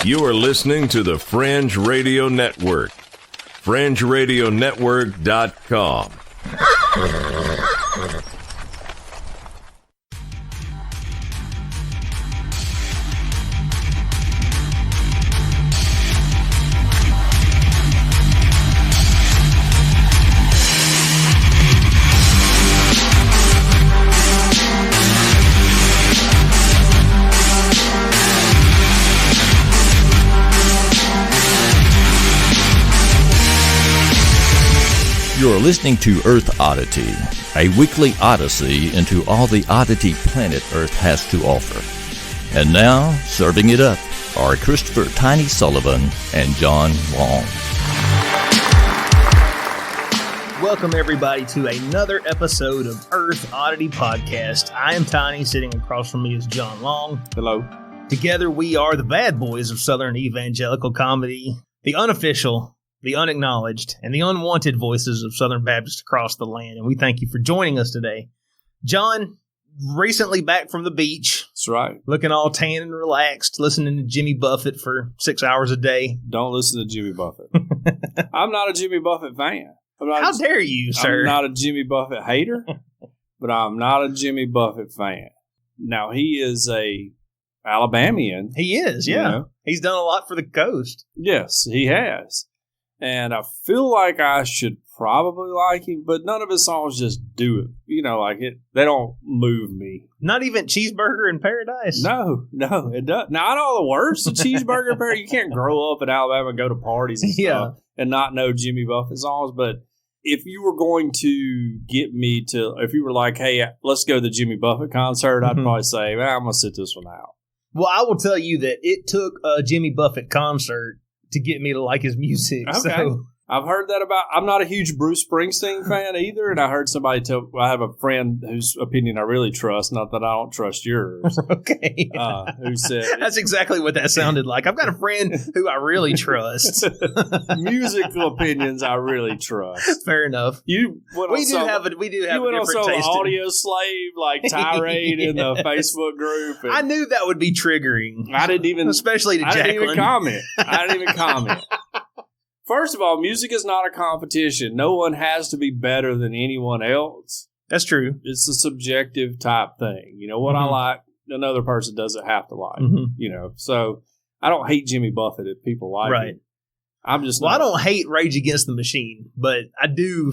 You are listening to the Fringe Radio Network. FringeRadioNetwork.com. You're listening to Earth Oddity, a weekly odyssey into all the oddity planet Earth has to offer. And now, serving it up are Christopher Tiny Sullivan and John Long. Welcome, everybody, to another episode of Earth Oddity Podcast. I am Tiny. Sitting across from me is John Long. Hello. Together, we are the bad boys of Southern evangelical comedy, the unofficial, the unacknowledged, and the unwanted voices of Southern Baptists across the land. And we thank you for joining us today. John, recently back from the beach. That's right. Looking all tan and relaxed, listening to Jimmy Buffett for 6 hours a day. Don't listen to Jimmy Buffett. I'm not a Jimmy Buffett fan. How dare you, sir? I'm not a Jimmy Buffett hater, but I'm not a Jimmy Buffett fan. Now, he is a Alabamian. He is, yeah. You know? He's done a lot for the coast. Yes, he has. And I feel like I should probably like him, but none of his songs just do it. You know, like they don't move me. Not even Cheeseburger in Paradise? No, it doesn't. Now, I know the worst of Cheeseburger in Paradise. You can't grow up in Alabama and go to parties and stuff and not know Jimmy Buffett songs. But if you were going to get me to, if you were like, hey, let's go to the Jimmy Buffett concert, I'd probably say, I'm going to sit this one out. Well, I will tell you that it took a Jimmy Buffett concert to get me to like his music. Okay. So I've heard that about. I'm not a huge Bruce Springsteen fan either, and I heard somebody tell. I have a friend whose opinion I really trust. Not that I don't trust yours. Okay. Who said that's exactly what that sounded like? I've got a friend who I really trust. Musical opinions I really trust. Fair enough. We do have a different taste. Audio slave like tirade in the Facebook group. I knew that would be triggering. I didn't even, especially to Jacqueline. I didn't even comment. First of all, music is not a competition. No one has to be better than anyone else. That's true. It's a subjective type thing. You know, what I like, another person doesn't have to like. You know, so I don't hate Jimmy Buffett if people like him. I'm just I don't hate Rage Against the Machine, but I do,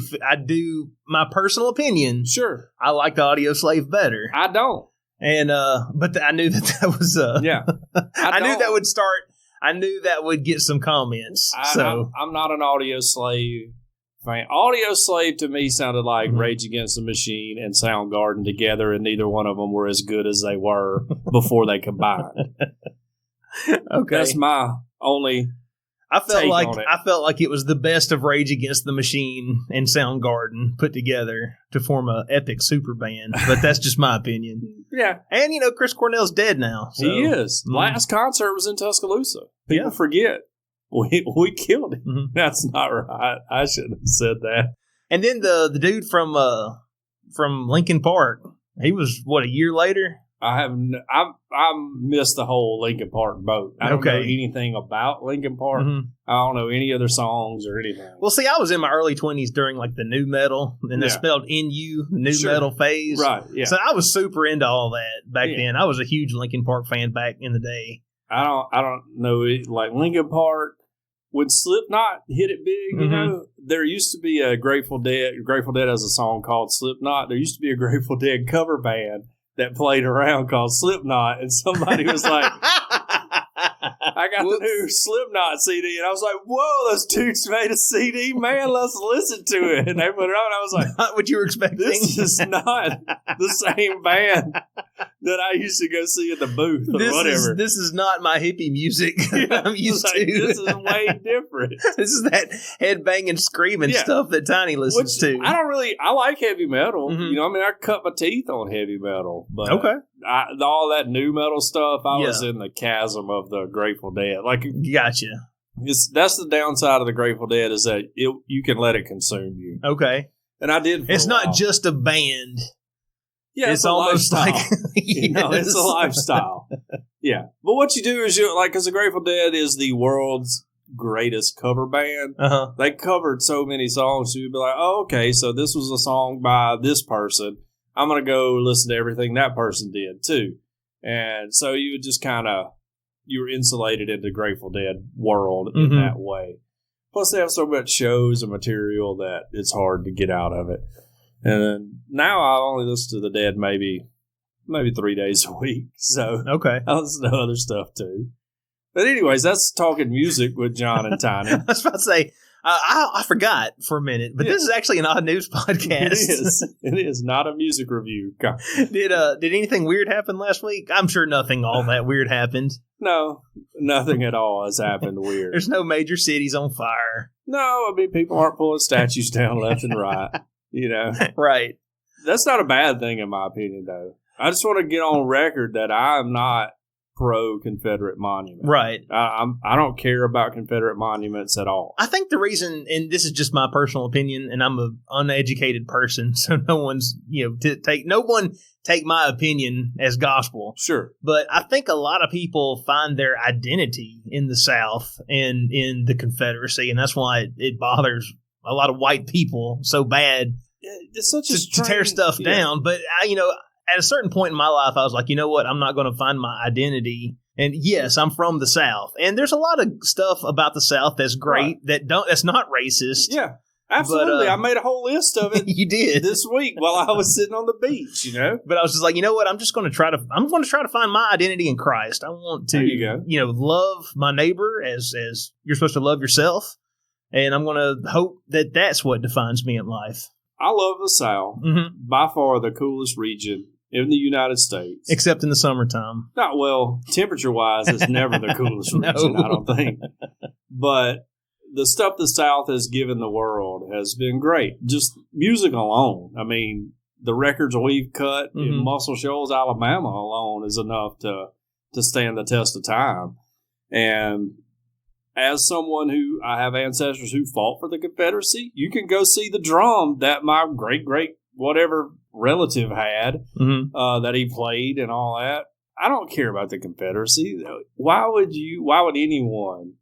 my personal opinion. Sure. I like the Audio Slave better. I don't. And, but I knew that was, I knew that would start. I knew that would get some comments. I'm not an Audio Slave fan. Audio Slave to me sounded like Rage Against the Machine and Soundgarden together, and neither one of them were as good as they were before they combined. Okay, that's my only. I felt like it was the best of Rage Against the Machine and Soundgarden put together to form an epic super band, but that's just my opinion. Yeah. And, Chris Cornell's dead now. So. He is. Last concert was in Tuscaloosa. People forget. We killed him. That's not right. I shouldn't have said that. And then the dude from Lincoln Park, he was, a year later? I missed the whole Linkin Park boat. I don't know anything about Linkin Park. I don't know any other songs or anything. Well, see, I was in my early 20s during like the new metal, and they spelled NU, the new metal phase. Right, yeah. So I was super into all that back then. I was a huge Linkin Park fan back in the day. I don't know, like Linkin Park, when Slipknot hit it big, you know, there used to be a Grateful Dead has a song called Slipknot. There used to be a Grateful Dead cover band that played around called Slipknot, and somebody was like, I got the new Slipknot CD, and I was like, whoa, those dudes made a CD, man, let's listen to it. And they put it on, and I was like, not what you were expecting. This is not the same band that I used to go see at the booth or whatever. This is not my hippie music I'm used to. This is way different. This is that headbanging, screaming stuff that Tiny listens to. I like heavy metal. You know, I mean, I cut my teeth on heavy metal. But all that new metal stuff, I was in the chasm of the Grateful Dead. Like, gotcha. That's the downside of the Grateful Dead, is that you can let it consume you. Okay. And I did. It's not just a band. Yeah, it's almost lifestyle. like it's a lifestyle. Yeah. But what you do is because the Grateful Dead is the world's greatest cover band. Uh-huh. They covered so many songs, you'd be like, oh, okay, so this was a song by this person. I'm going to go listen to everything that person did, too. And so you would just you were insulated into Grateful Dead world in that way. Plus, they have so much shows and material that it's hard to get out of it. And now I only listen to the Dead maybe 3 days a week. So okay. I listen to other stuff, too. But anyways, that's Talking Music with John and Tiny. I was about to say, I forgot for a minute, but this is actually an odd news podcast. It is. It is not a music review. Did anything weird happen last week? I'm sure nothing all that weird happened. No, nothing at all has happened weird. There's no major cities on fire. No, I mean, people aren't pulling statues down left and right, Right. That's not a bad thing, in my opinion, though. I just want to get on record that I'm not pro-Confederate monument. Right. I don't care about Confederate monuments at all. I think the reason, and this is just my personal opinion, and I'm an uneducated person, so no one's, no one take my opinion as gospel. Sure. But I think a lot of people find their identity in the South and in the Confederacy, and that's why it bothers a lot of white people so bad it's such to tear stuff down. But, at a certain point in my life, I was like, you know what? I'm not going to find my identity. And yes, I'm from the South. And there's a lot of stuff about the South that's great, that's not racist. Yeah, absolutely. I made a whole list of it. You did this week while I was sitting on the beach, But I was just like, you know what? I'm going to try to find my identity in Christ. I want to, there you go. Love my neighbor as you're supposed to love yourself. And I'm going to hope that that's what defines me in life. I love the South. Mm-hmm. By far the coolest region in the United States. Except in the summertime. Not well, temperature-wise, it's never the coolest region, I don't think. But the stuff the South has given the world has been great. Just music alone. I mean, the records we've cut in Muscle Shoals, Alabama alone is enough to stand the test of time. And as someone who, I have ancestors who fought for the Confederacy, you can go see the drum that my great whatever relative had that he played and all that. I don't care about the Confederacy. Why would anyone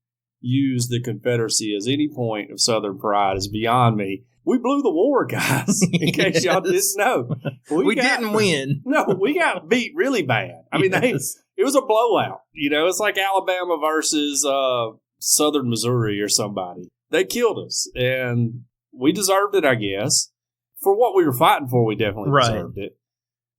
use the Confederacy as any point of Southern pride is beyond me. We blew the war, guys, in case y'all didn't know. We didn't win. No, we got beat really bad. I mean, it was a blowout. It's like Alabama versus Southern Missouri or somebody. They killed us, and we deserved it, I guess. For what we were fighting for, we definitely deserved it.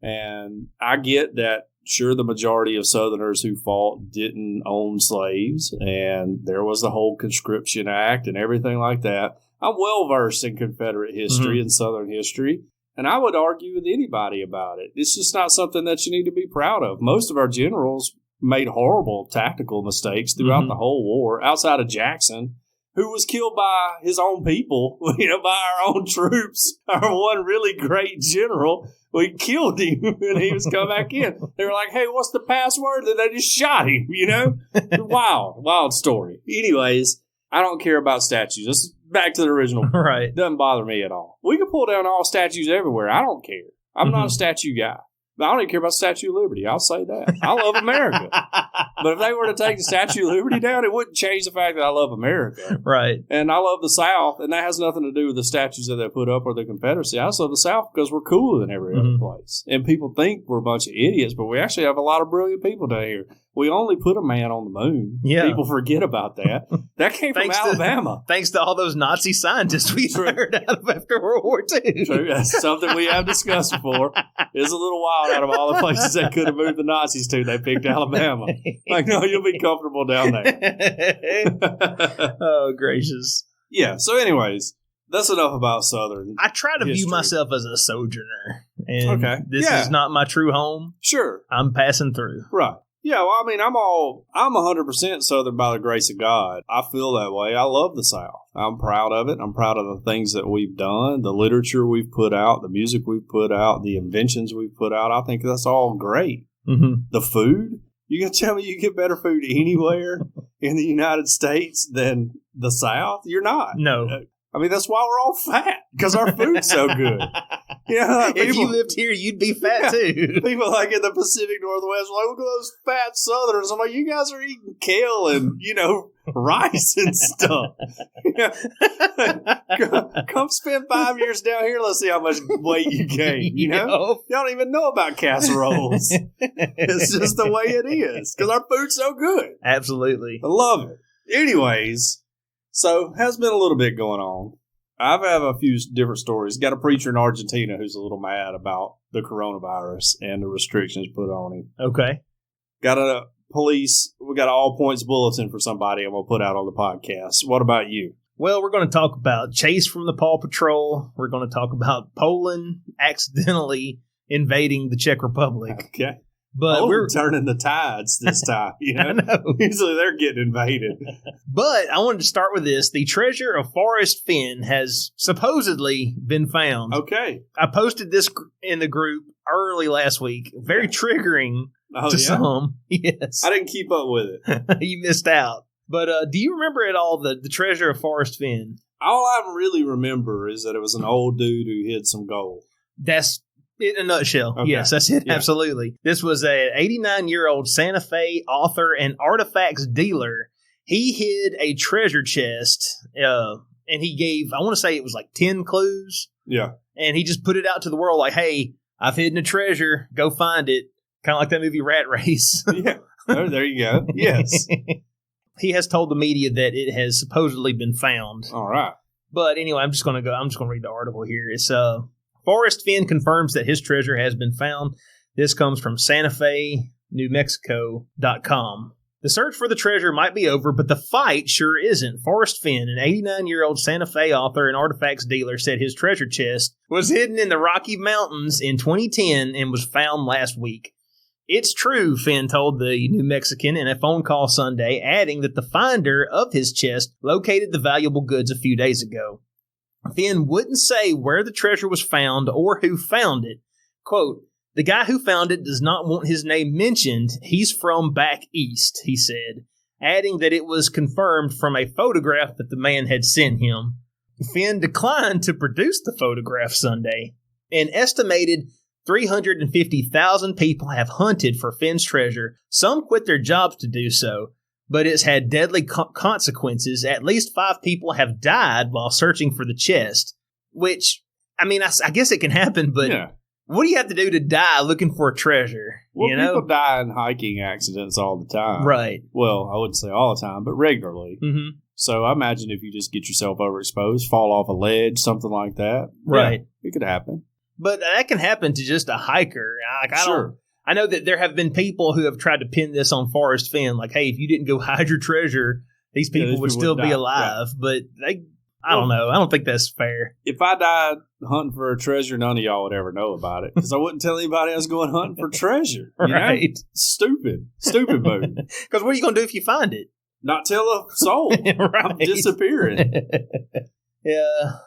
And I get that, sure, the majority of Southerners who fought didn't own slaves, and there was the whole Conscription Act and everything like that. I'm well-versed in Confederate history and Southern history, and I would argue with anybody about it. It's just not something that you need to be proud of. Most of our generals made horrible tactical mistakes throughout the whole war, outside of Jackson, who was killed by his own people, by our own troops. Our one really great general, we killed him when he was coming back in. They were like, hey, what's the password? And they just shot him, Wild story. Anyways, I don't care about statues. This is back to the original. Right. Doesn't bother me at all. We can pull down all statues everywhere. I don't care. I'm not a statue guy. I don't even care about the Statue of Liberty. I'll say that. I love America. But if they were to take the Statue of Liberty down, it wouldn't change the fact that I love America. Right. And I love the South, and that has nothing to do with the statues that they put up or the Confederacy. I just love the South because we're cooler than every other place. And people think we're a bunch of idiots, but we actually have a lot of brilliant people down here. We only put a man on the moon. Yeah. People forget about that. That came from Alabama. Thanks to all those Nazi scientists we hired out of after World War II. True. That's something we have discussed before. It's a little wild out of all the places they could have moved the Nazis to. They picked Alabama. Like, no, you'll be comfortable down there. Oh, gracious. Yeah. So anyways, that's enough about Southern I try to view myself as a sojourner. And this is not my true home. Sure. I'm passing through. Right. Yeah, well, I mean, I'm 100% Southern by the grace of God. I feel that way. I love the South. I'm proud of it. I'm proud of the things that we've done, the literature we've put out, the music we've put out, the inventions we've put out. I think that's all great. The food, you gonna tell me you get better food anywhere in the United States than the South? You're not. No. I mean, that's why we're all fat, because our food's so good. You know, like if you lived here, you'd be fat too. People like in the Pacific Northwest are like, look at those fat Southerners. I'm like, you guys are eating kale and, rice and stuff. Come spend 5 years down here. Let's see how much weight you gain. Y'all don't even know about casseroles. It's just the way it is, because our food's so good. Absolutely. I love it. Anyways. So, has been a little bit going on. I have a few different stories. Got a preacher in Argentina who's a little mad about the coronavirus and the restrictions put on him. Okay. We got an all points bulletin for somebody I'm going to put out on the podcast. What about you? Well, we're going to talk about Chase from the Paw Patrol. We're going to talk about Poland accidentally invading the Czech Republic. Okay. But we're turning the tides this time. I know. Usually they're getting invaded. But I wanted to start with this. The treasure of Forest Finn has supposedly been found. Okay. I posted this in the group early last week. Very triggering to some. Yes. I didn't keep up with it. You missed out. But do you remember at all the treasure of Forest Finn? All I really remember is that it was an old dude who hid some gold. That's in a nutshell. Okay. Yes, that's it. Yeah. Absolutely. This was an 89-year-old Santa Fe author and artifacts dealer. He hid a treasure chest, and he gave, I want to say it was like 10 clues. Yeah. And he just put it out to the world like, hey, I've hidden a treasure. Go find it. Kind of like that movie Rat Race. Yeah. There you go. Yes. He has told the media that it has supposedly been found. All right. But anyway, I'm just going to read the article here. It's Forest Finn confirms that his treasure has been found. This comes from Santa Fe, New Mexico.com. The search for the treasure might be over, but the fight sure isn't. Forest Finn, an 89-year-old Santa Fe author and artifacts dealer, said his treasure chest was hidden in the Rocky Mountains in 2010 and was found last week. It's true, Finn told the New Mexican in a phone call Sunday, adding that the finder of his chest located the valuable goods a few days ago. Finn wouldn't say where the treasure was found or who found it. Quote, the guy who found it does not want his name mentioned. He's from back east, he said, adding that it was confirmed from a photograph that the man had sent him. Finn declined to produce the photograph Sunday. An estimated 350,000 people have hunted for Finn's treasure. Some quit their jobs to do so, but it's had deadly consequences. At least 5 people have died while searching for the chest, which, I mean, I guess it can happen, but what do you have to do to die looking for a treasure? Well, people die in hiking accidents all the time. Right. Well, I wouldn't say all the time, but regularly. Mm-hmm. So I imagine if you just get yourself overexposed, fall off a ledge, something like that. Right. Yeah, it could happen. But that can happen to just a hiker. Sure. I know that there have been people who have tried to pin this on Forest Finn, like, hey, if you didn't go hide your treasure, these people would still be alive. Yeah. But I don't know. I don't think that's fair. If I died hunting for a treasure, none of y'all would ever know about it, because I wouldn't tell anybody I was going hunting for treasure. Right. Stupid move. Because what are you going to do if you find it? Not tell a soul. Right. I'm disappearing.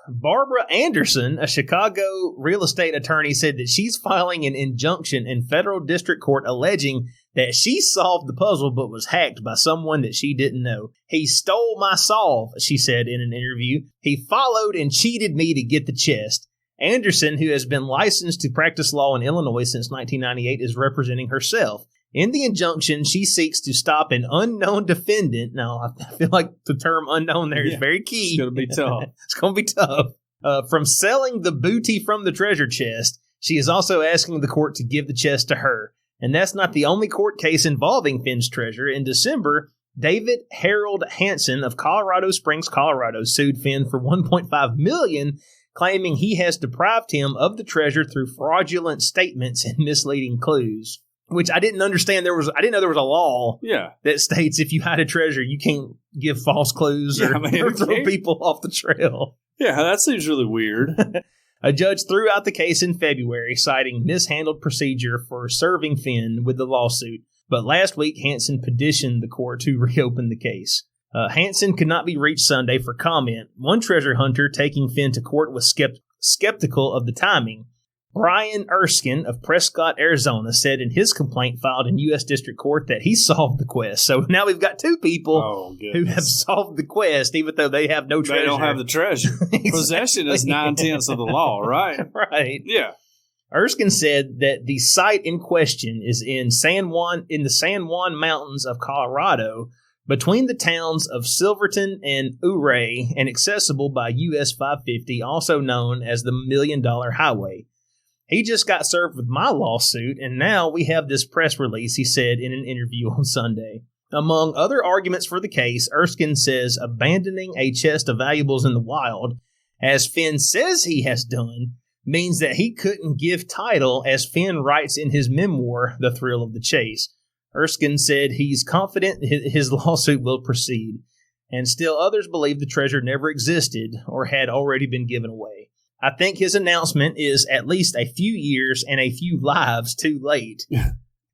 Barbara Anderson, a Chicago real estate attorney, said that she's filing an injunction in federal district court alleging that she solved the puzzle but was hacked by someone that she didn't know. He stole my solve, she said in an interview. He followed and cheated me to get the chest. Anderson, who has been licensed to practice law in Illinois since 1998, is representing herself. In the injunction, she seeks to stop an unknown defendant. Now, I feel like the term unknown there is very key. It's going to be tough. It's going to be tough. From selling the booty from the treasure chest, she is also asking the court to give the chest to her. And that's not the only court case involving Finn's treasure. In December, David Harold Hansen of Colorado Springs, Colorado, sued Finn for $1.5 million, claiming he has deprived him of the treasure through fraudulent statements and misleading clues. Which I didn't understand. I didn't know there was a law that states if you hide a treasure, you can't give false clues or throw people off the trail. Yeah, that seems really weird. A judge threw out the case in February, citing mishandled procedure for serving Finn with the lawsuit. But last week, Hansen petitioned the court to reopen the case. Hansen could not be reached Sunday for comment. One treasure hunter taking Finn to court was skeptical of the timing. Brian Erskine of Prescott, Arizona, said in his complaint filed in U.S. District Court that he solved the quest. So now we've got two people who have solved the quest, even though they have no treasure. They don't have the treasure. Exactly. Possession is 9/10 of the law, right? Right. Yeah. Erskine said that the site in question is in the San Juan Mountains of Colorado, between the towns of Silverton and Ouray, and accessible by US 550, also known as the $1 Million Highway. He just got served with my lawsuit, and now we have this press release, he said in an interview on Sunday. Among other arguments for the case, Erskine says abandoning a chest of valuables in the wild, as Finn says he has done, means that he couldn't give title, as Finn writes in his memoir, The Thrill of the Chase. Erskine said he's confident his lawsuit will proceed, and still others believe the treasure never existed or had already been given away. I think his announcement is at least a few years and a few lives too late,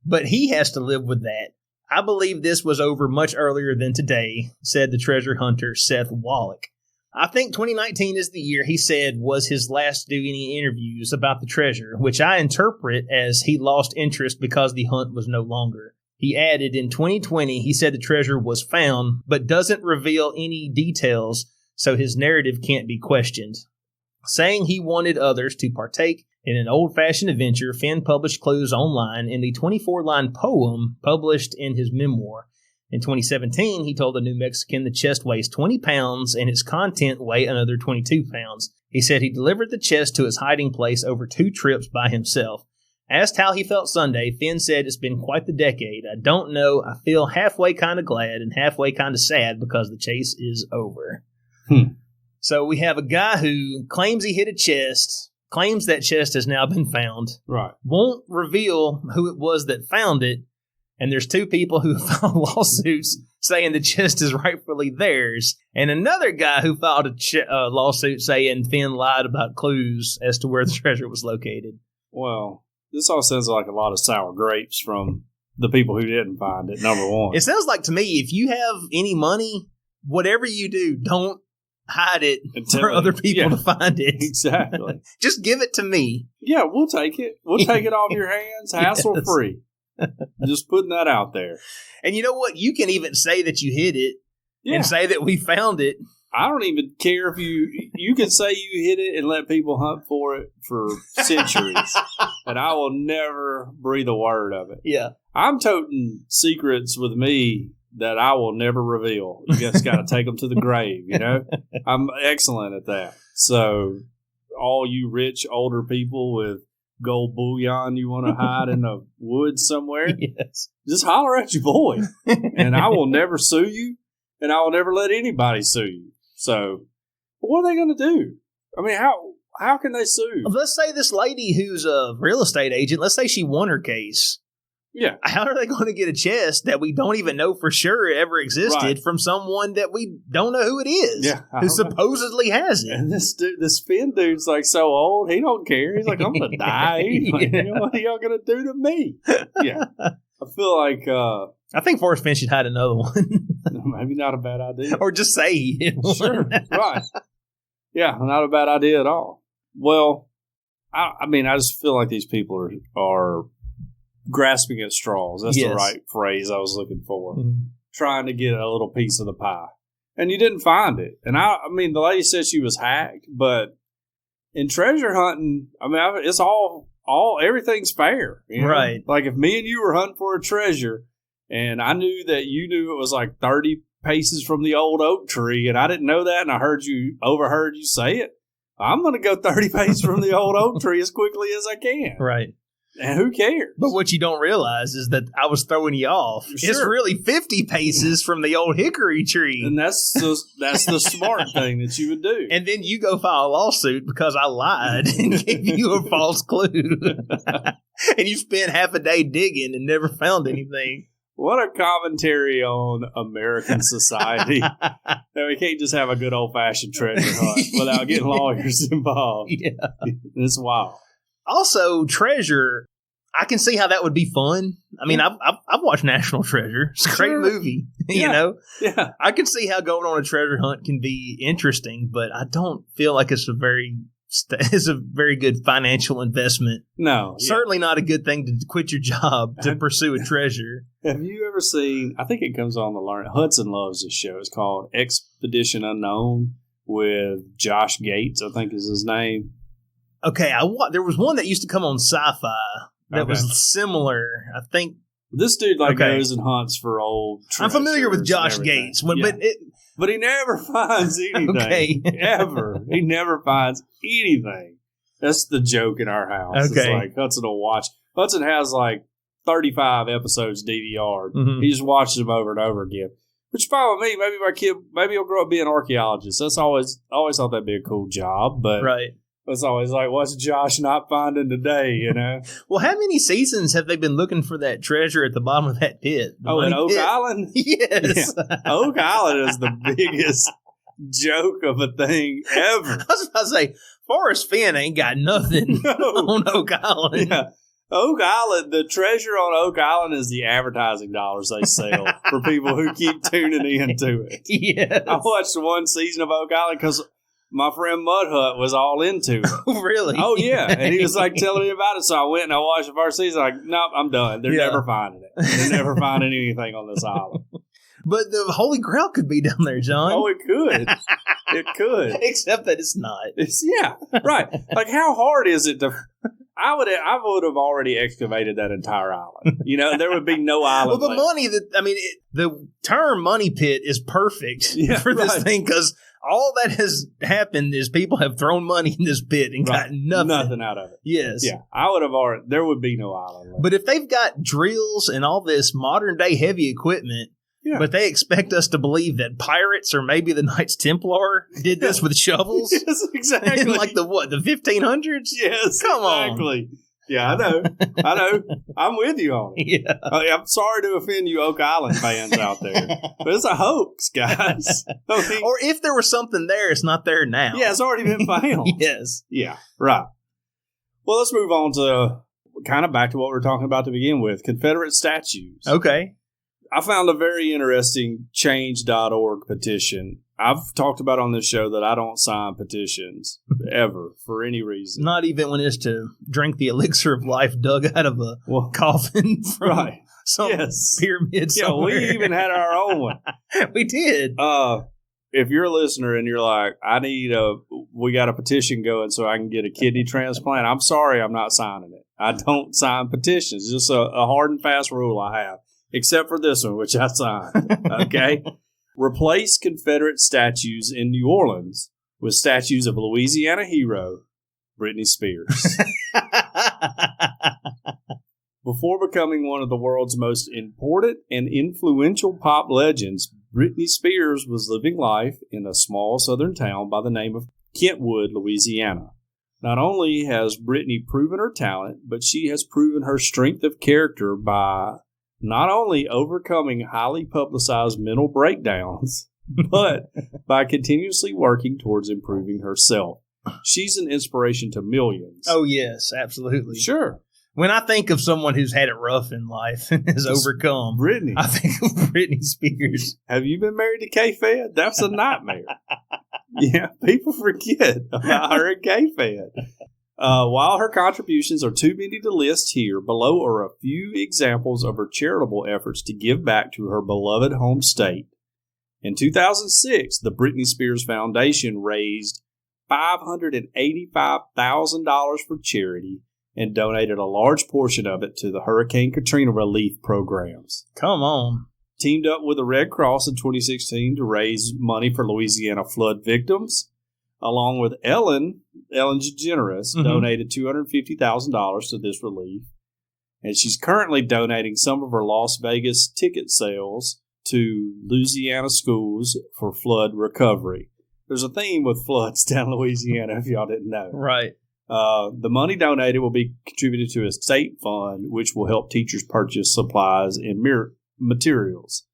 but he has to live with that. I believe this was over much earlier than today, said the treasure hunter Seth Wallach. I think 2019 is the year he said was his last to do any interviews about the treasure, which I interpret as he lost interest because the hunt was no longer. He added in 2020 he said the treasure was found, but doesn't reveal any details, so his narrative can't be questioned. Saying he wanted others to partake in an old-fashioned adventure, Finn published clues online in the 24-line poem published in his memoir. In 2017, he told the New Mexican the chest weighs 20 pounds and its content weigh another 22 pounds. He said he delivered the chest to its hiding place over 2 trips by himself. Asked how he felt Sunday, Finn said it's been quite the decade. I don't know. I feel halfway kind of glad and halfway kind of sad because the chase is over. So we have a guy who claims he hit a chest, claims that chest has now been found. Right. Won't reveal who it was that found it. And there's 2 people who filed lawsuits saying the chest is rightfully theirs. And another guy who filed a lawsuit saying Finn lied about clues as to where the treasure was located. Well, this all sounds like a lot of sour grapes from the people who didn't find it, number one. It sounds like to me, if you have any money, whatever you do, don't hide it for other people to find it. Exactly. Just give it to me. Yeah, we'll take it. We'll take it off your hands, hassle-free. Just putting that out there. And you know what? You can even say that you hid it and say that we found it. I don't even care if you can say you hid it and let people hunt for it for centuries. And I will never breathe a word of it. Yeah. I'm toting secrets with me that I will never reveal. You just got to take them to the grave, you know? I'm excellent at that. So all you rich older people with gold bullion you want to hide in the woods somewhere, just holler at your boy. And I will never sue you, and I will never let anybody sue you. So what are they going to do? I mean, how can they sue? Let's say this lady who's a real estate agent, let's say she won her case. Yeah. How are they going to get a chest that we don't even know for sure ever existed from someone that we don't know who it is, who supposedly has it? And this Finn dude's like so old, he don't care. He's like, I'm going to die. Like, what are y'all going to do to me? Yeah. I feel like... I think Forrest Finn should hide another one. Maybe not a bad idea. Or just say he hit one. Sure, right. Yeah, not a bad idea at all. Well, I mean, I just feel like these people are grasping at straws. That's the right phrase I was looking for. Mm-hmm. Trying to get a little piece of the pie. And you didn't find it. And I mean, the lady said she was hacked, but in treasure hunting, I mean, it's all everything's fair. You know? Right. Like if me and you were hunting for a treasure and I knew that you knew it was like 30 paces from the old oak tree and I didn't know that and I overheard you say it, I'm going to go 30 paces from the old oak tree as quickly as I can. Right. And who cares? But what you don't realize is that I was throwing you off. Sure. It's really 50 paces from the old hickory tree. And that's the smart thing that you would do. And then you go file a lawsuit because I lied and gave you a false clue. And you spent half a day digging and never found anything. What a commentary on American society. That we can't just have a good old-fashioned treasure hunt without getting lawyers involved. Yeah. It's wild. Also, Treasure, I can see how that would be fun. I mean, I've watched National Treasure. It's a great movie, you know? Yeah. I can see how going on a treasure hunt can be interesting, but I don't feel like it's a very is a very good financial investment. No. Yeah. Certainly not a good thing to quit your job to pursue a treasure. Have you ever seen, I think it comes on the Learn. Hudson loves this show. It's called Expedition Unknown with Josh Gates, I think is his name. Okay, there was one that used to come on Sci-Fi that was similar. I think this dude goes and hunts for old treasures. I'm familiar with Josh Gates, but he never finds anything. Okay. Ever. He never finds anything. That's the joke in our house. Okay. It's like Hudson will watch. Hudson has 35 episodes DVR'd. Mm-hmm. He just watches them over and over again. Which is fine with me. Maybe my kid, he'll grow up being an archaeologist. That's always thought that'd be a cool job. But right. It's always what's Josh not finding today, you know? Well, how many seasons have they been looking for that treasure at the bottom of that pit? In Oak Island? Yes. Yeah. Oak Island is the biggest joke of a thing ever. I was about to say, Forrest Fenn ain't got nothing on Oak Island. Yeah. Oak Island, the treasure on Oak Island is the advertising dollars they sell for people who keep tuning into it. Yes. I watched one season of Oak Island because my friend Mudhut was all into it. Really? Oh, yeah. And he was telling me about it. So I went and I watched the first season. Nope, I'm done. They're never finding it. They're never finding anything on this island. But the Holy Grail could be down there, John. Oh, it could. It could. Except that it's not. Yeah, right. How hard is it to... I would have already excavated that entire island. There would be no island. Well, the money the term money pit is perfect for this thing because all that has happened is people have thrown money in this pit and got nothing out of it. Yes. Yeah. I would have already, there would be no island left. But if they've got drills and all this modern day heavy equipment, but they expect us to believe that pirates or maybe the Knights Templar did this with shovels? Yes, exactly. In the 1500s? Yes, Come exactly. On. Yeah, I know. I'm with you on it. Yeah. I'm sorry to offend you Oak Island fans out there, but it's a hoax, guys. Or if there was something there, it's not there now. Yeah, it's already been found. Yes. Yeah, right. Well, let's move on to kind of back to what we were talking about to begin with, Confederate statues. Okay. I found a very interesting change.org petition. I've talked about on this show that I don't sign petitions ever for any reason. Not even when it's to drink the elixir of life dug out of a coffin from some pyramid somewhere. Yeah, we even had our own one. We did. If you're a listener and you're like, we got a petition going so I can get a kidney transplant, I'm sorry I'm not signing it. I don't sign petitions. It's just a hard and fast rule I have. Except for this one, which I signed. Okay? Replace Confederate statues in New Orleans with statues of Louisiana hero Britney Spears. Before becoming one of the world's most important and influential pop legends, Britney Spears was living life in a small southern town by the name of Kentwood, Louisiana. Not only has Britney proven her talent, but she has proven her strength of character by not only overcoming highly publicized mental breakdowns, but by continuously working towards improving herself. She's an inspiration to millions. Oh, yes, absolutely. Sure. When I think of someone who's had it rough in life and has overcome, Britney. I think of Britney Spears. Have you been married to K-Fed? That's a nightmare. Yeah, people forget about her at K-Fed. While her contributions are too many to list here, below are a few examples of her charitable efforts to give back to her beloved home state. In 2006, the Britney Spears Foundation raised $585,000 for charity and donated a large portion of it to the Hurricane Katrina relief programs. Come on. Teamed up with the Red Cross in 2016 to raise money for Louisiana flood victims. Along with Ellen DeGeneres, donated $250,000 to this relief. And she's currently donating some of her Las Vegas ticket sales to Louisiana schools for flood recovery. There's a theme with floods down in Louisiana, if y'all didn't know. Right. The money donated will be contributed to a state fund, which will help teachers purchase supplies and materials.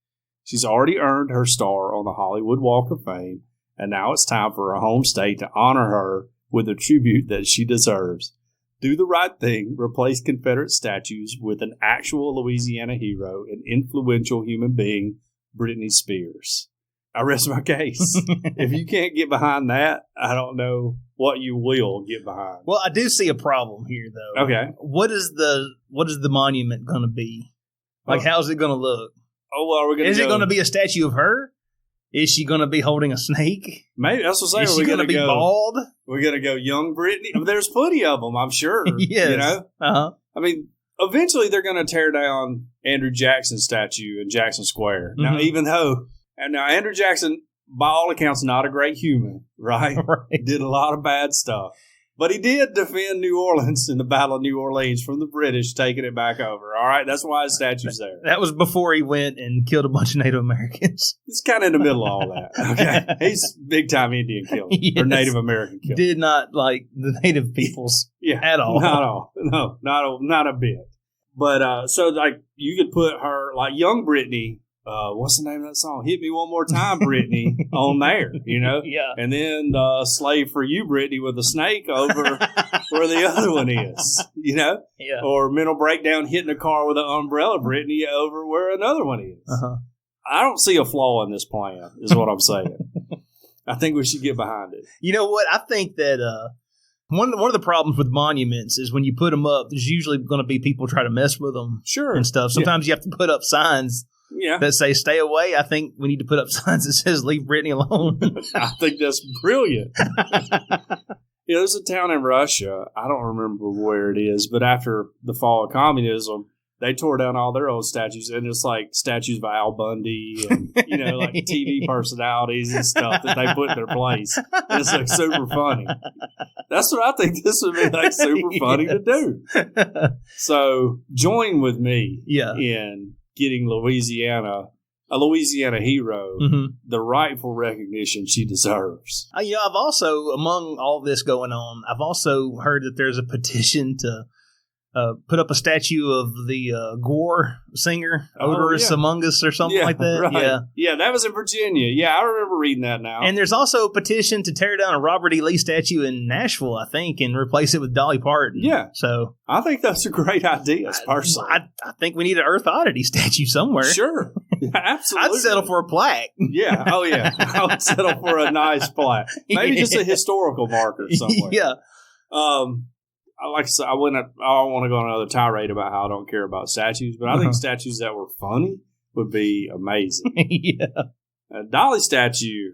She's already earned her star on the Hollywood Walk of Fame. And now it's time for her home state to honor her with a tribute that she deserves. Do the right thing. Replace Confederate statues with an actual Louisiana hero and influential human being, Britney Spears. I rest my case. If you can't get behind that, I don't know what you will get behind. Well, I do see a problem here, though. Okay. What is the monument going to be? Like, how's it going to look? Oh, well, are we going to Is it going to be a statue of her? Is she going to be holding a snake? Maybe. That's what I'm saying. Is she going to be bald? We're going to go young Britney. I mean, there's plenty of them, I'm sure. Yes. You know? Uh-huh. I mean, eventually they're going to tear down Andrew Jackson's statue in Jackson Square. Mm-hmm. Now, even though, now Andrew Jackson, by all accounts, not a great human, right? Right. Did a lot of bad stuff. But he did defend New Orleans in the Battle of New Orleans from the British, taking it back over. All right? That's why his statue's there. That was before he went and killed a bunch of Native Americans. It's kind of in the middle of all that. Okay? He's big-time Indian killer. Yes. Or Native American killer. Did not like the Native peoples at all. Not at all. No, not a bit. But, so, like, you could put her, like, young Britney, what's the name of that song? Hit Me One More Time, Britney, on there, you know? Yeah. And then Slave for You, Britney, with a snake over where the other one is, you know? Yeah. Or Mental Breakdown hitting a car with an umbrella, Britney, over where another one is. Uh-huh. I don't see a flaw in this plan, is what I'm saying. I think we should get behind it. You know what? I think that one of the problems with monuments is when you put them up, there's usually going to be people try to mess with them Sure. and stuff. Sometimes you have to put up signs that say stay away. I think we need to put up signs that says leave Britney alone. I think that's brilliant. There's a town in Russia, I don't remember where it is, but after the fall of communism, they tore down all their old statues, and it's like statues of Al Bundy and, you know, like TV personalities and stuff that they put in their place. And it's like super funny. That's what I think this would be like super funny to do. So join with me in getting Louisiana, a Louisiana hero, the rightful recognition she deserves. You know, I've also, among all this going on, I've also heard that there's a petition to put up a statue of the Gore singer, Odorous Among Us, or something like that. Right. Yeah, that was in Virginia. Yeah, I remember reading that now. And there's also a petition to tear down a Robert E. Lee statue in Nashville, I think, and replace it with Dolly Parton. Yeah. So I think that's a great idea, personally. I think we need an Earth Oddity statue somewhere. Sure. Yeah, absolutely. I'd settle for a plaque. Yeah. Oh, yeah. I would settle for a nice plaque. Maybe just a historical marker somewhere. Yeah. Like I said, I don't want to go on another tirade about how I don't care about statues, but I think statues that were funny would be amazing. Yeah. A Dolly statue.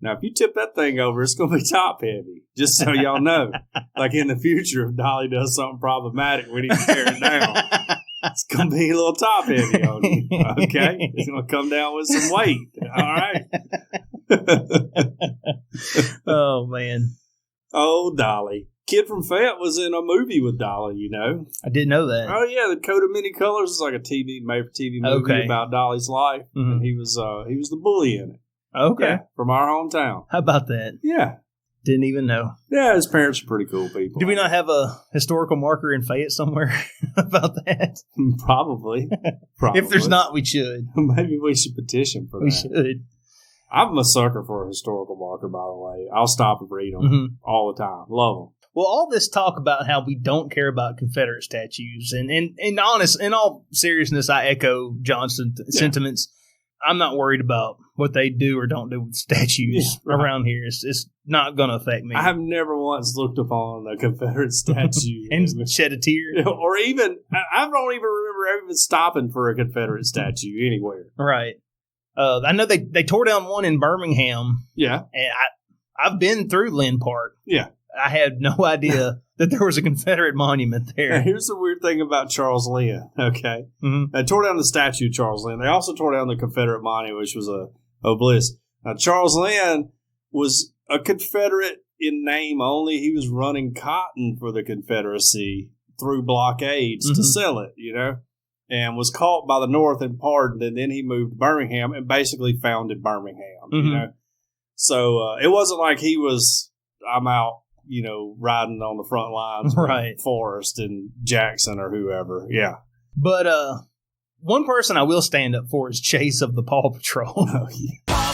Now, if you tip that thing over, it's going to be top heavy. Just so y'all know. Like in the future, if Dolly does something problematic, we need to tear it down. It's going to be a little top heavy on you. Okay? It's going to come down with some weight. All right? Oh, man. Oh, Dolly. Kid from Fayette was in a movie with Dolly, you know. I didn't know that. Oh, yeah. The Coat of Many Colors is like a made-for-TV movie about Dolly's life. Mm-hmm. And he was the bully in it. Okay. Yeah, from our hometown. How about that? Yeah. Didn't even know. Yeah, his parents are pretty cool people. Do we not have a historical marker in Fayette somewhere about that? Probably. If there's not, we should. Maybe we should petition for that. We should. I'm a sucker for a historical marker, by the way. I'll stop and read them all the time. Love them. Well, all this talk about how we don't care about Confederate statues, and in all seriousness, I echo John's sentiments. I'm not worried about what they do or don't do with statues around here. It's not going to affect me. I have never once looked upon a Confederate statue and shed a tear. Or even, I don't even remember even stopping for a Confederate statue anywhere. Right. I know they tore down one in Birmingham. Yeah. And I've been through Lynn Park. Yeah. I had no idea that there was a Confederate monument there. Now, here's the weird thing about Charles Lynn, okay? Mm-hmm. They tore down the statue of Charles Lynn. They also tore down the Confederate monument, which was a obelisk. Now, Charles Lynn was a Confederate in name only. He was running cotton for the Confederacy through blockades to sell it, you know, and was caught by the North and pardoned, and then he moved to Birmingham and basically founded Birmingham, you know. So it wasn't like he was, I'm out, you know, riding on the front lines with Forrest and Jackson or whoever. Yeah. But one person I will stand up for is Chase of the Paw Patrol. Oh, yeah. Paw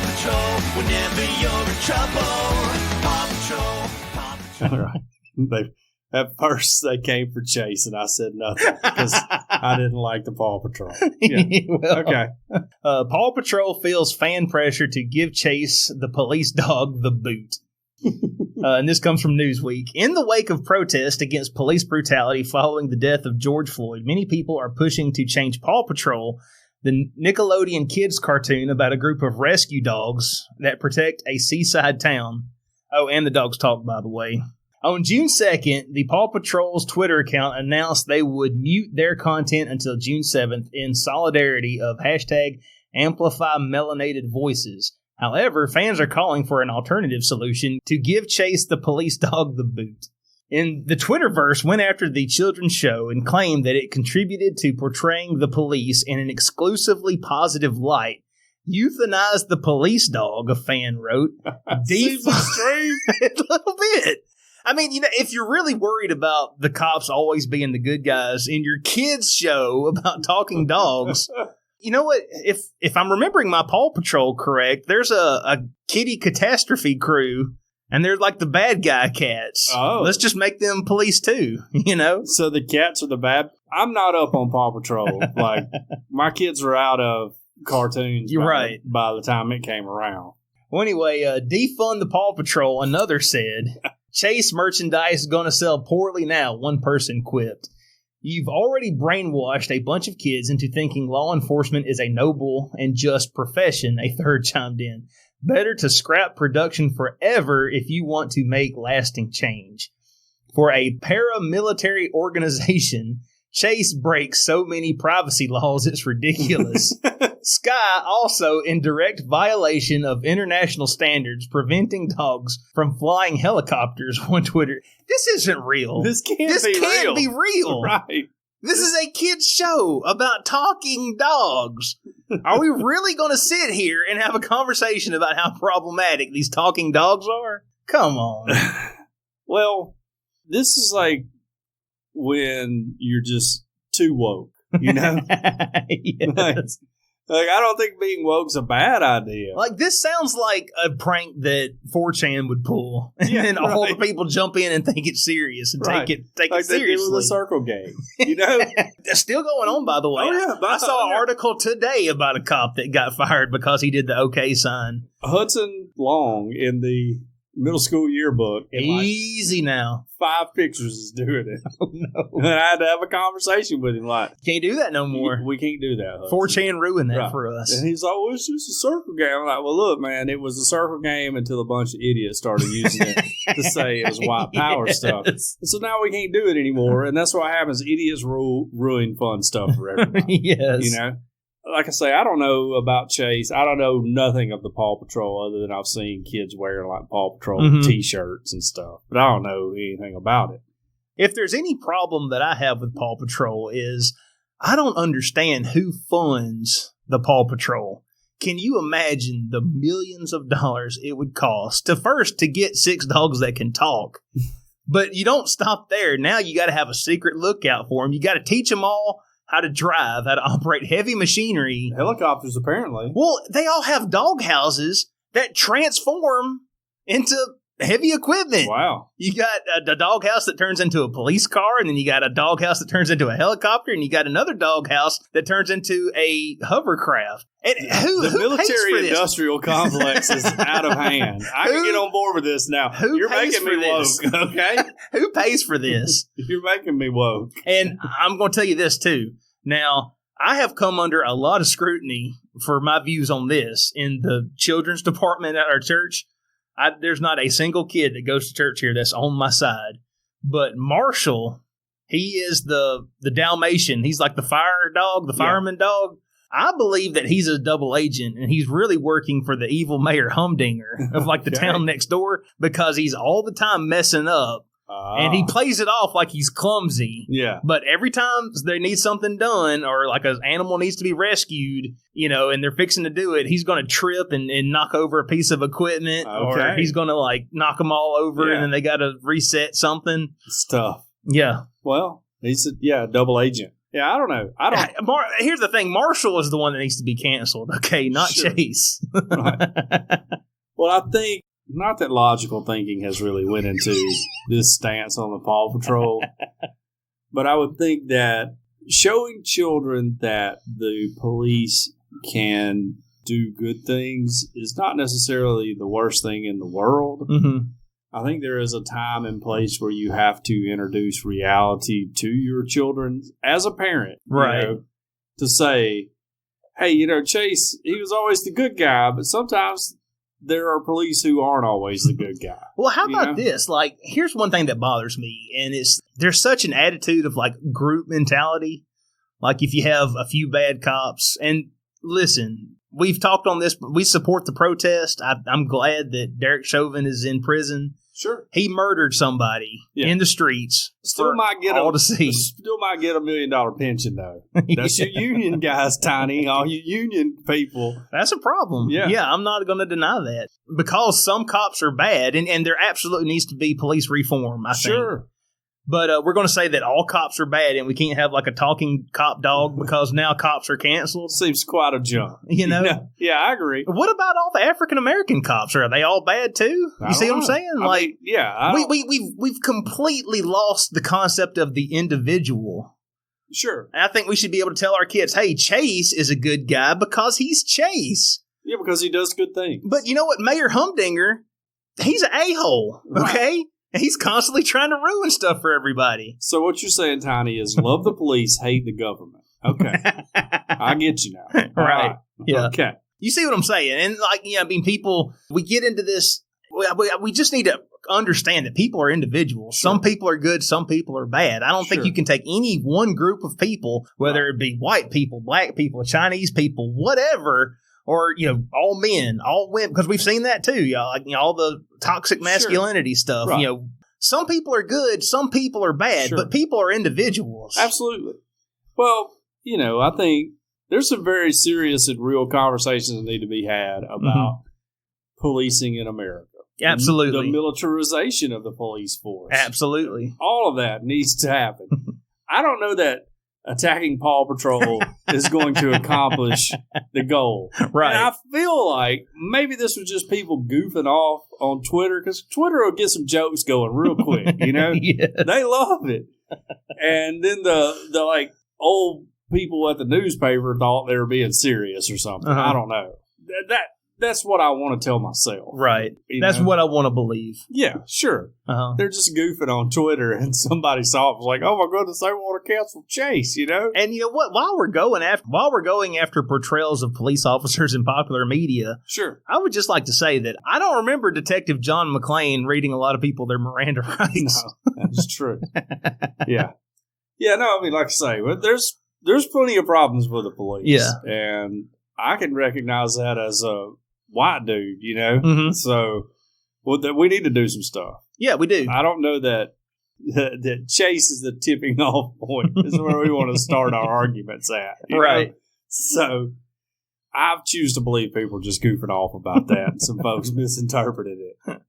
Patrol, whenever you're in trouble. Paw Patrol. All right. At first, they came for Chase, and I said nothing because I didn't like the Paw Patrol. Yeah. Well, Okay. Paw Patrol feels fan pressure to give Chase, the police dog, the boot. And this comes from Newsweek. In the wake of protest against police brutality following the death of George Floyd, many people are pushing to change Paw Patrol, the Nickelodeon kids cartoon about a group of rescue dogs that protect a seaside town. Oh, and the dogs talk, by the way. On June 2nd, the Paw Patrol's Twitter account announced they would mute their content until June 7th in solidarity of hashtag Amplify Melanated Voices. However, fans are calling for an alternative solution to give Chase, the police dog, the boot. And the Twitterverse went after the children's show and claimed that it contributed to portraying the police in an exclusively positive light. Euthanize the police dog, a fan wrote. Seems extreme. A little bit. I mean, you know, if you're really worried about the cops always being the good guys in your kids' show about talking dogs, you know what? If I'm remembering my Paw Patrol correct, there's a kitty catastrophe crew, and they're like the bad guy cats. Oh. Let's just make them police too, you know? So the cats are the bad. I'm not up on Paw Patrol. Like, my kids are out of cartoons. You're right. By the time it came around. Well, anyway, defund the Paw Patrol, another said. Chase merchandise is going to sell poorly now, one person quipped. You've already brainwashed a bunch of kids into thinking law enforcement is a noble and just profession, a third chimed in. Better to scrap production forever if you want to make lasting change. For a paramilitary organization, Chase breaks so many privacy laws, it's ridiculous. Sky also in direct violation of international standards, preventing dogs from flying helicopters on Twitter. This isn't real. This can't be real. Right. This is a kid's show about talking dogs. Are we really going to sit here and have a conversation about how problematic these talking dogs are? Come on. Well, this is like when you're just too woke, you know? Yes. Like, I don't think being woke's a bad idea. Like, this sounds like a prank that 4chan would pull. And Yeah, then all right. the people jump in and think it's serious and Right. take Like it they did seriously. with the circle game, you know? It's still going on, by the way. Oh, yeah. I saw an Yeah. article today about a cop that got fired because he did the OK sign. Hudson Long in the middle school yearbook, and like Easy now. 5 pictures is doing it. Oh, no. And I had to have a conversation with him, like, Can't do that no more. we can't do that, Hudson. 4chan ruined that Right. for us. And he's like, well, it's just a circle game. I'm like, well, look, man, it was a circle game until a bunch of idiots started using it to say it was white power stuff. Yes. And so now we can't do it anymore. And that's what happens. Idiots ruin fun stuff for everybody. Yes. You know? Like I say, I don't know about Chase. I don't know nothing of the Paw Patrol other than I've seen kids wearing like Paw Patrol Mhm. T-shirts and stuff. But I don't know anything about it. If there's any problem that I have with Paw Patrol is I don't understand who funds the Paw Patrol. Can you imagine the millions of dollars it would cost to get 6 dogs that can talk? But you don't stop there. Now you got to have a secret lookout for them. You got to teach them all how to drive, how to operate heavy machinery. Helicopters, apparently. Well, they all have dog houses that transform into heavy equipment. Wow. You got a doghouse that turns into a police car, and then you got a doghouse that turns into a helicopter, and you got another doghouse that turns into a hovercraft. And The who pays for military this? industrial complex is out of hand. I can get on board with this now. Who You're pays making me for this? woke, okay? Who pays for this? You're making me woke. And I'm going to tell you this, too. Now, I have come under a lot of scrutiny for my views on this in the children's department at our church. There's not a single kid that goes to church here that's on my side. But Marshall, he is the Dalmatian. He's like the fire dog, the fireman dog. I believe that he's a double agent, and he's really working for the evil Mayor Humdinger of like the Okay. town next door because he's all the time messing up. And he plays it off like he's clumsy. Yeah. But every time they need something done or like an animal needs to be rescued, you know, and they're fixing to do it, he's going to trip and knock over a piece of equipment or Okay. he's going to like knock them all over Yeah. and then they got to reset something. It's tough. Yeah. Well, he's a double agent. Yeah, I don't know. Here's the thing. Marshall is the one that needs to be canceled. Okay. Not Sure. Chase. Right. Well, I think not that logical thinking has really went into this stance on the Paw Patrol, but I would think that showing children that the police can do good things is not necessarily the worst thing in the world. Mm-hmm. I think there is a time and place where you have to introduce reality to your children as a parent. Right. You know, to say, hey, you know, Chase, he was always the good guy, but sometimes there are police who aren't always the good guy. Well, how about know? this? Like, here's one thing that bothers me, and it's there's such an attitude of like group mentality. Like if you have a few bad cops, and listen, we've talked on this, but we support the protest. I'm glad that Derek Chauvin is in prison. Sure. He murdered somebody in the streets. Still might get all to see. Still might get $1 million pension though. That's your union guys, Tiny. All you union people. That's a problem. Yeah, I'm not going to deny that because some cops are bad, and there absolutely needs to be police reform. I think. Sure. But we're going to say that all cops are bad, and we can't have like a talking cop dog because now cops are canceled. Seems quite a jump. You know? Yeah, I agree. What about all the African American cops? Are they all bad too? You see what I'm saying? We've completely lost the concept of the individual. Sure. And I think we should be able to tell our kids, hey, Chase is a good guy because he's Chase. Yeah, because he does good things. But you know what? Mayor Humdinger, he's an a-hole, okay? Right. He's constantly trying to ruin stuff for everybody. So what you're saying, Tiny, is love the police, hate the government. Okay. I get you now. Right. Yeah. Okay. You see what I'm saying? And like, I mean, people, we get into this, we just need to understand that people are individuals. Sure. Some people are good, some people are bad. I don't think you can take any one group of people, whether it be white people, black people, Chinese people, whatever, or, you know, all men, all women, because we've seen that too, y'all. Like, you know, all the toxic masculinity stuff. Right. You know, some people are good, some people are bad, but people are individuals. Absolutely. Well, you know, I think there's some very serious and real conversations that need to be had about policing in America. Absolutely. The militarization of the police force. Absolutely. All of that needs to happen. I don't know that attacking Paw Patrol is going to accomplish the goal. Right. And I feel like maybe this was just people goofing off on Twitter, because Twitter will get some jokes going real quick, you know? Yes. They love it. And then the like old people at the newspaper thought they were being serious or something. I don't know. That's what I want to tell myself. Right. That's what I want to believe. Yeah, sure. They're just goofing on Twitter, and somebody saw it was like, oh my goodness, they want to cancel Chase, you know? And you know what? While we're going after portrayals of police officers in popular media, sure, I would just like to say that I don't remember Detective John McClane reading a lot of people their Miranda rights. No, that's true. Yeah. Yeah, no, I mean, like I say, there's plenty of problems with the police. Yeah. And I can recognize that as a white dude, you know? So, we need to do some stuff. Yeah, we do. I don't know that Chase is the tipping off point. This is where we want to start our arguments at. Right. Know? So, I choose to believe people are just goofing off about that. Some folks misinterpreted it.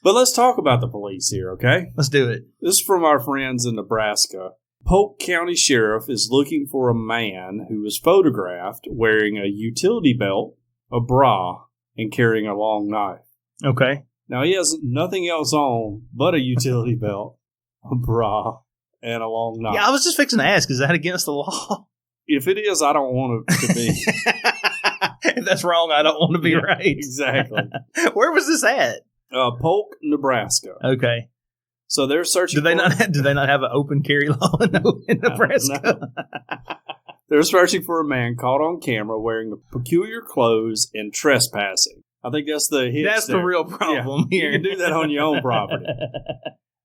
But let's talk about the police here, okay? Let's do it. This is from our friends in Nebraska. Polk County Sheriff is looking for a man who was photographed wearing a utility belt, a bra, and carrying a long knife. Okay. Now, he has nothing else on but a utility belt, a bra, and a long knife. Yeah, I was just fixing to ask, is that against the law? If it is, I don't want it to be. If that's wrong, I don't want to be right. Exactly. Where was this at? Polk, Nebraska. Okay. So they're searching. Do they not have an open carry law in Nebraska? They're searching for a man caught on camera wearing peculiar clothes and trespassing. I think that's the hitch. That's the real problem here. You can do that on your own property.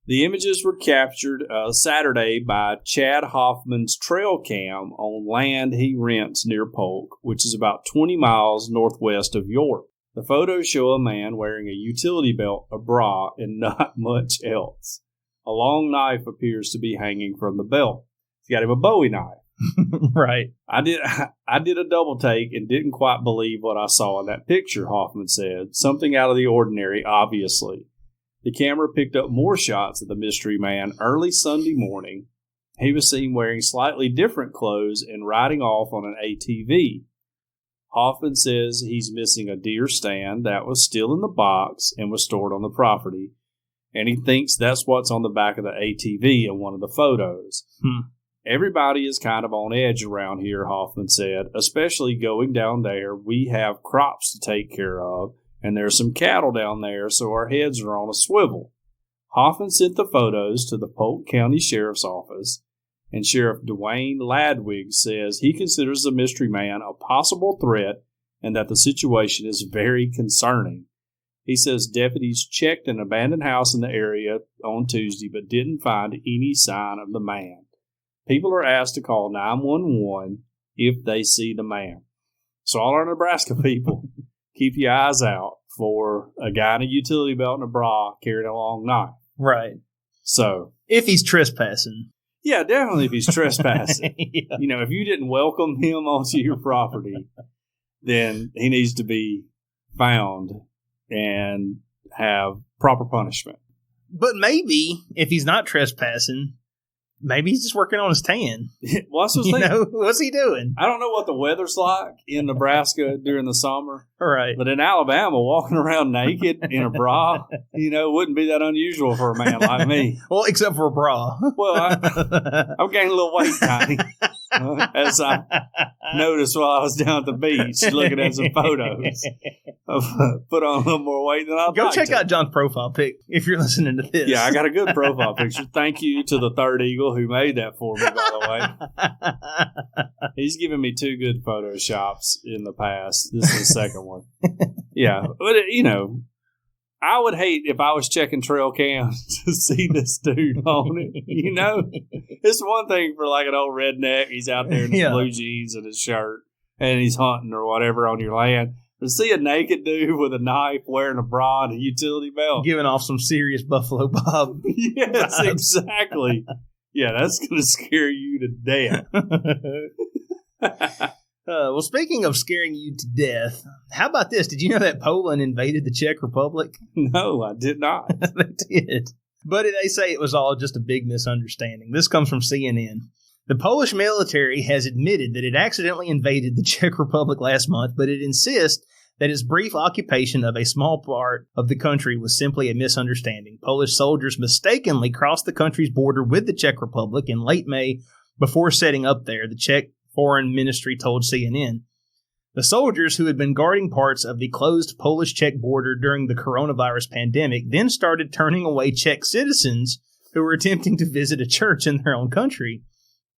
The images were captured Saturday by Chad Hoffman's trail cam on land he rents near Polk, which is about 20 miles northwest of York. The photos show a man wearing a utility belt, a bra, and not much else. A long knife appears to be hanging from the belt. He's got him a Bowie knife. Right. I did a double take and didn't quite believe what I saw in that picture, Hoffman said. Something out of the ordinary, obviously. The camera picked up more shots of the mystery man early Sunday morning. He was seen wearing slightly different clothes and riding off on an ATV. Hoffman says he's missing a deer stand that was still in the box and was stored on the property, and he thinks that's what's on the back of the ATV in one of the photos. Everybody is kind of on edge around here, Hoffman said, especially going down there. We have crops to take care of, and there's some cattle down there, so our heads are on a swivel. Hoffman sent the photos to the Polk County Sheriff's Office, and Sheriff Dwayne Ladwig says he considers the mystery man a possible threat and that the situation is very concerning. He says deputies checked an abandoned house in the area on Tuesday but didn't find any sign of the man. People are asked to call 911 if they see the man. So all our Nebraska people, keep your eyes out for a guy in a utility belt and a bra carrying a long knife. Right. So if he's trespassing. Yeah, definitely if he's trespassing. Yeah. You know, if you didn't welcome him onto your property, then he needs to be found and have proper punishment. But maybe if he's not trespassing, maybe he's just working on his tan. Well, that's what I was What's he doing? I don't know what the weather's like in Nebraska during the summer. Right. But in Alabama, walking around naked in a bra, wouldn't be that unusual for a man like me. Well, except for a bra. Well, I'm gaining a little weight, Tiny, as I noticed while I was down at the beach looking at some photos. I've put on a little more weight than I'd Go like check to. out John's profile pic if you're listening to this. Yeah, I got a good profile picture. Thank you to the Third Eagle who made that for me, by the way. He's given me 2 good photoshops in the past. This is the second one. Yeah, but I would hate if I was checking trail cams to see this dude on it. It's one thing for like an old redneck. He's out there in his blue jeans and his shirt, and he's hunting or whatever on your land. To see a naked dude with a knife wearing a bra and a utility belt, giving off some serious Buffalo Bob. Yes, vibes. exactly. Yeah, that's going to scare you to death. Well, speaking of scaring you to death, how about this? Did you know that Poland invaded the Czech Republic? No, I did not. They did. But they say it was all just a big misunderstanding. This comes from CNN. The Polish military has admitted that it accidentally invaded the Czech Republic last month, but it insists that its brief occupation of a small part of the country was simply a misunderstanding. Polish soldiers mistakenly crossed the country's border with the Czech Republic in late May before setting up there, the Czech Foreign Ministry told CNN. The soldiers who had been guarding parts of the closed Polish-Czech border during the coronavirus pandemic then started turning away Czech citizens who were attempting to visit a church in their own country.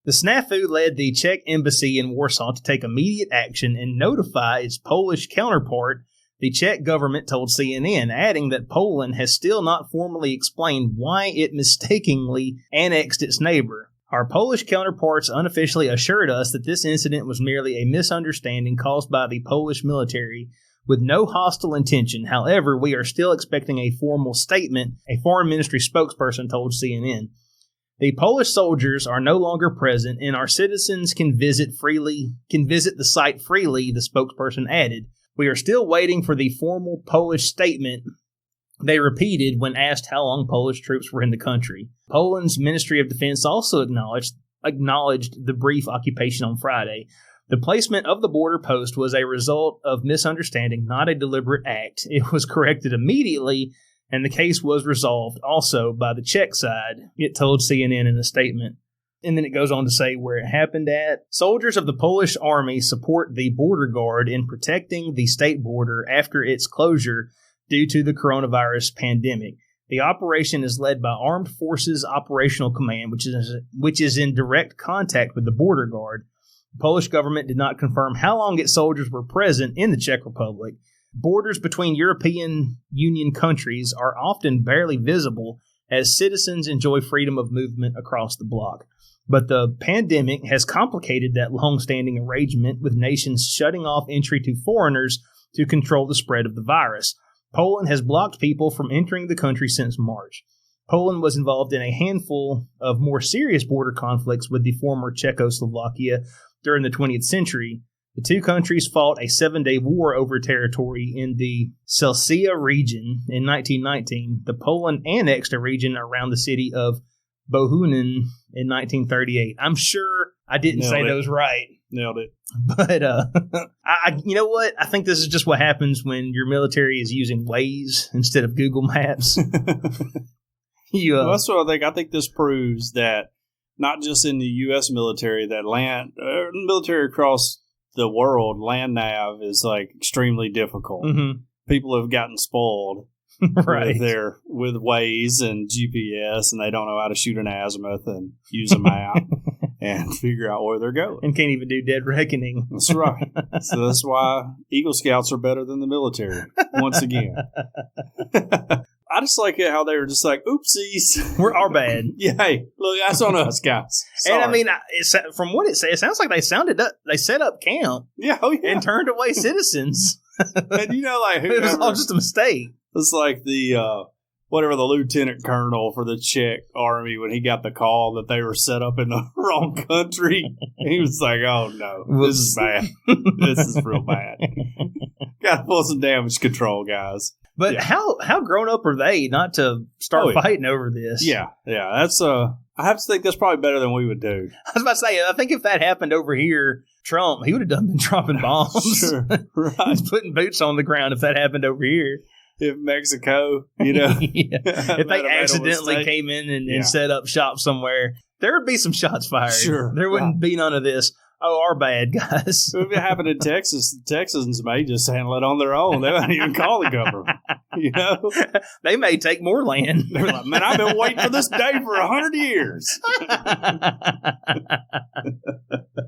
The snafu led the Czech embassy in Warsaw to take immediate action and notify its Polish counterpart, the Czech government told CNN, adding that Poland has still not formally explained why it mistakenly annexed its neighbor. Our Polish counterparts unofficially assured us that this incident was merely a misunderstanding caused by the Polish military with no hostile intention. However, we are still expecting a formal statement, a foreign ministry spokesperson told CNN. The Polish soldiers are no longer present, and our citizens can visit the site freely, the spokesperson added. We are still waiting for the formal Polish statement, they repeated when asked how long Polish troops were in the country. Poland's Ministry of Defense also acknowledged the brief occupation on Friday. The placement of the border post was a result of misunderstanding, not a deliberate act. It was corrected immediately, and the case was resolved also by the Czech side, it told CNN in a statement. And then it goes on to say where it happened at. Soldiers of the Polish army support the border guard in protecting the state border after its closure due to the coronavirus pandemic. The operation is led by Armed Forces Operational Command, which is in direct contact with the border guard. The Polish government did not confirm how long its soldiers were present in the Czech Republic. Borders between European Union countries are often barely visible as citizens enjoy freedom of movement across the bloc. But the pandemic has complicated that long-standing arrangement, with nations shutting off entry to foreigners to control the spread of the virus. Poland has blocked people from entering the country since March. Poland was involved in a handful of more serious border conflicts with the former Czechoslovakia during the 20th century. The two countries fought a 7-day war over territory in the Silesia region in 1919. The Poland annexed a region around the city of Bohunin in 1938. I'm sure I didn't say those right. Nailed it. But you know what? I think this is just what happens when your military is using Waze instead of Google Maps. Well, that's what I think. I think this proves that not just in the U.S. military, that military across the world, land nav is like extremely difficult. Mm-hmm. People have gotten spoiled right. with Waze and GPS, and they don't know how to shoot an azimuth and use a map and figure out where they're going. And can't even do dead reckoning. That's right. So that's why Eagle Scouts are better than the military, once again. I just like it how they were just like, oopsies. We're our bad. Yeah, hey, look, that's on us, guys. Sorry. And I mean, from what it says, it sounds like they set up camp and turned away citizens. And like, it was all just a mistake. It's like the whatever the lieutenant colonel for the Czech army when he got the call that they were set up in the wrong country. He was like, "Oh no, this is bad. This is real bad. Got to pull some damage control, guys." But how grown up are they not to start fighting over this? Yeah. That's I have to think that's probably better than we would do. I was about to say, I think if that happened over here, Trump, he would have been dropping bombs. Sure, right. He's putting boots on the ground if that happened over here. If Mexico, if they accidentally came in and set up shop somewhere, there would be some shots fired. Sure. There wouldn't be none of this. Oh, our bad, guys. If it happened in Texas, the Texans may just handle it on their own. They don't even call the government. They may take more land. They're like, man, I've been waiting for this day for 100 years.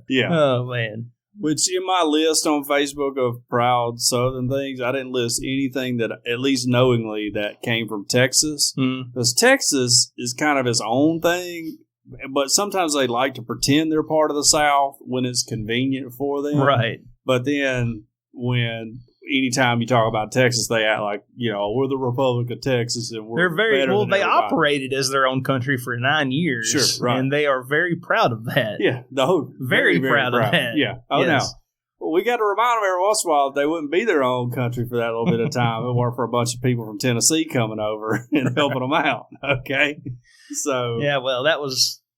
Yeah. Oh, man. Which in my list on Facebook of proud Southern things, I didn't list anything that, at least knowingly, that came from Texas. Because Texas is kind of its own thing, but sometimes they like to pretend they're part of the South when it's convenient for them. Right. But then anytime you talk about Texas, they act like, we're the Republic of Texas and we're they operated as their own country for 9 years. Sure, right. And they are very proud of that. Yeah. Very proud of that. Yeah. Oh, yes. Now, well, we got to remind them every once in a while that they wouldn't be their own country for that little bit of time. It weren't for a bunch of people from Tennessee coming over and helping them out. Okay. So. Yeah, well,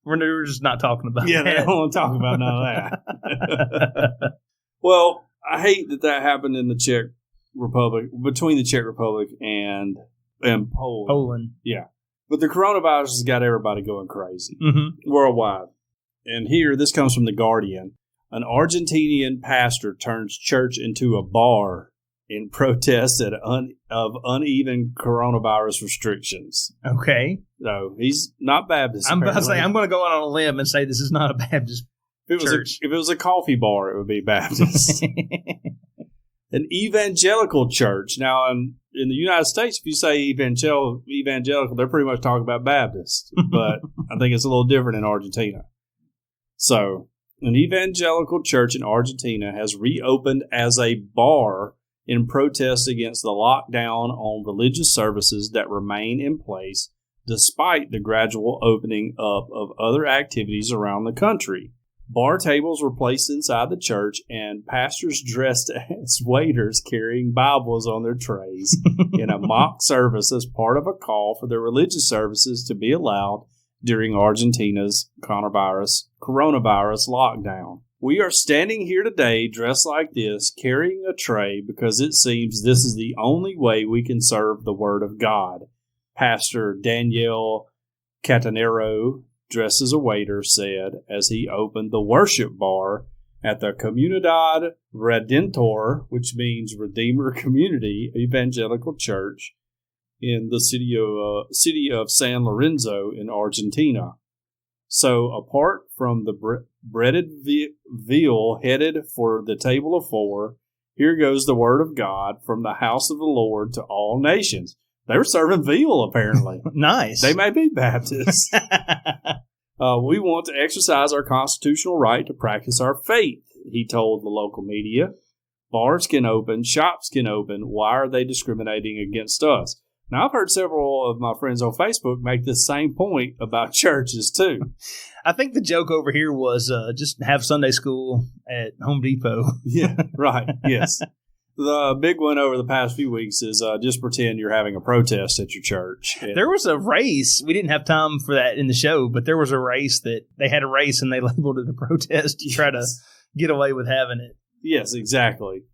we're just not talking about that. Yeah, they don't want to talk about none of that. Well, I hate that happened in the Czech Republic, between the Czech Republic and Poland. Yeah. But the coronavirus has got everybody going crazy worldwide. And here, this comes from The Guardian. An Argentinian pastor turns church into a bar in protest of uneven coronavirus restrictions. Okay. So he's not Baptist. I'm about to say, I'm going to go out on a limb and say this is not a Baptist church. If it was a coffee bar, it would be Baptist. An evangelical church. Now, in the United States, if you say evangelical, they're pretty much talking about Baptist. But I think it's a little different in Argentina. So, an evangelical church in Argentina has reopened as a bar in protest against the lockdown on religious services that remain in place despite the gradual opening up of other activities around the country. Bar tables were placed inside the church, and pastors dressed as waiters carrying Bibles on their trays in a mock service as part of a call for their religious services to be allowed during Argentina's coronavirus lockdown. We are standing here today dressed like this, carrying a tray, because it seems this is the only way we can serve the Word of God. Pastor Daniel Catanero, dressed as a waiter, said as he opened the worship bar at the Comunidad Redentor, which means Redeemer Community Evangelical Church, in the city of San Lorenzo in Argentina. So, apart from the breaded veal headed for the table of four, here goes the word of God from the house of the Lord to all nations. They were serving veal, apparently. Nice. They may be Baptists. We want to exercise our constitutional right to practice our faith, he told the local media. Bars can open, shops can open. Why are they discriminating against us? Now, I've heard several of my friends on Facebook make this same point about churches, too. I think the joke over here was just have Sunday school at Home Depot. Yeah, right. Yes. The big one over the past few weeks is just pretend you're having a protest at your church. There was a race. We didn't have time for that in the show, but there was a race that they had a race and they labeled it a protest to try to get away with having it. Yes, exactly.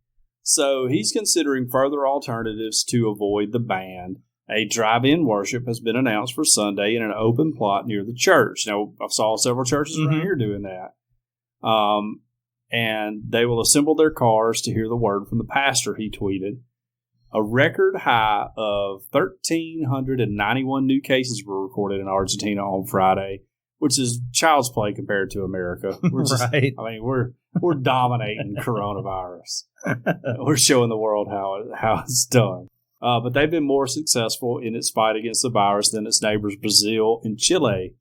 So he's considering further alternatives to avoid the ban. A drive-in worship has been announced for Sunday in an open plot near the church. Now, I saw several churches around here doing that. And they will assemble their cars to hear the word from the pastor, he tweeted. A record high of 1,391 new cases were recorded in Argentina on Friday, which is child's play compared to America. We're just, Right. I mean, we're dominating coronavirus. We're showing the world how it's done. But they've been more successful in its fight against the virus than its neighbors Brazil and Chile,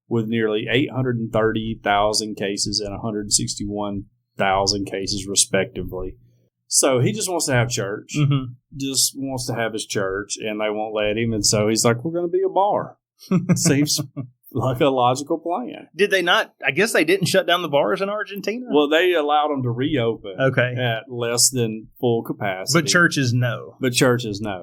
with nearly 830,000 cases and 161,000 cases, respectively. So he just wants to have church, just wants to have his church, and they won't let him. And so he's like, we're going to be a bar. Seems like a logical plan. Did they not? I guess they didn't shut down the bars in Argentina? Well, they allowed them to reopen Okay. at less than full capacity. But churches, no.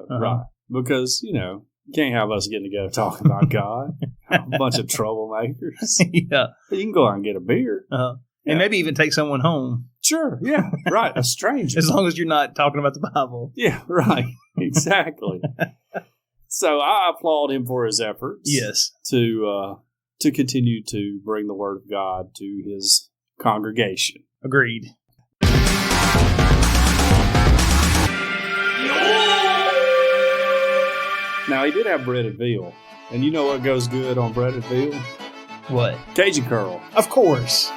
Right. Because, you can't have us getting together talking about God. A bunch of troublemakers. Yeah. You can go out and get a beer. And maybe even take someone home. Sure, yeah, right. A stranger. As long as you're not talking about the Bible. Yeah, right. Exactly. So I applaud him for his efforts. Yes. To continue to bring the word of God to his congregation. Agreed. Now, he did have breaded veal. And you know what goes good on breaded veal? What? Cajun curl. Of course.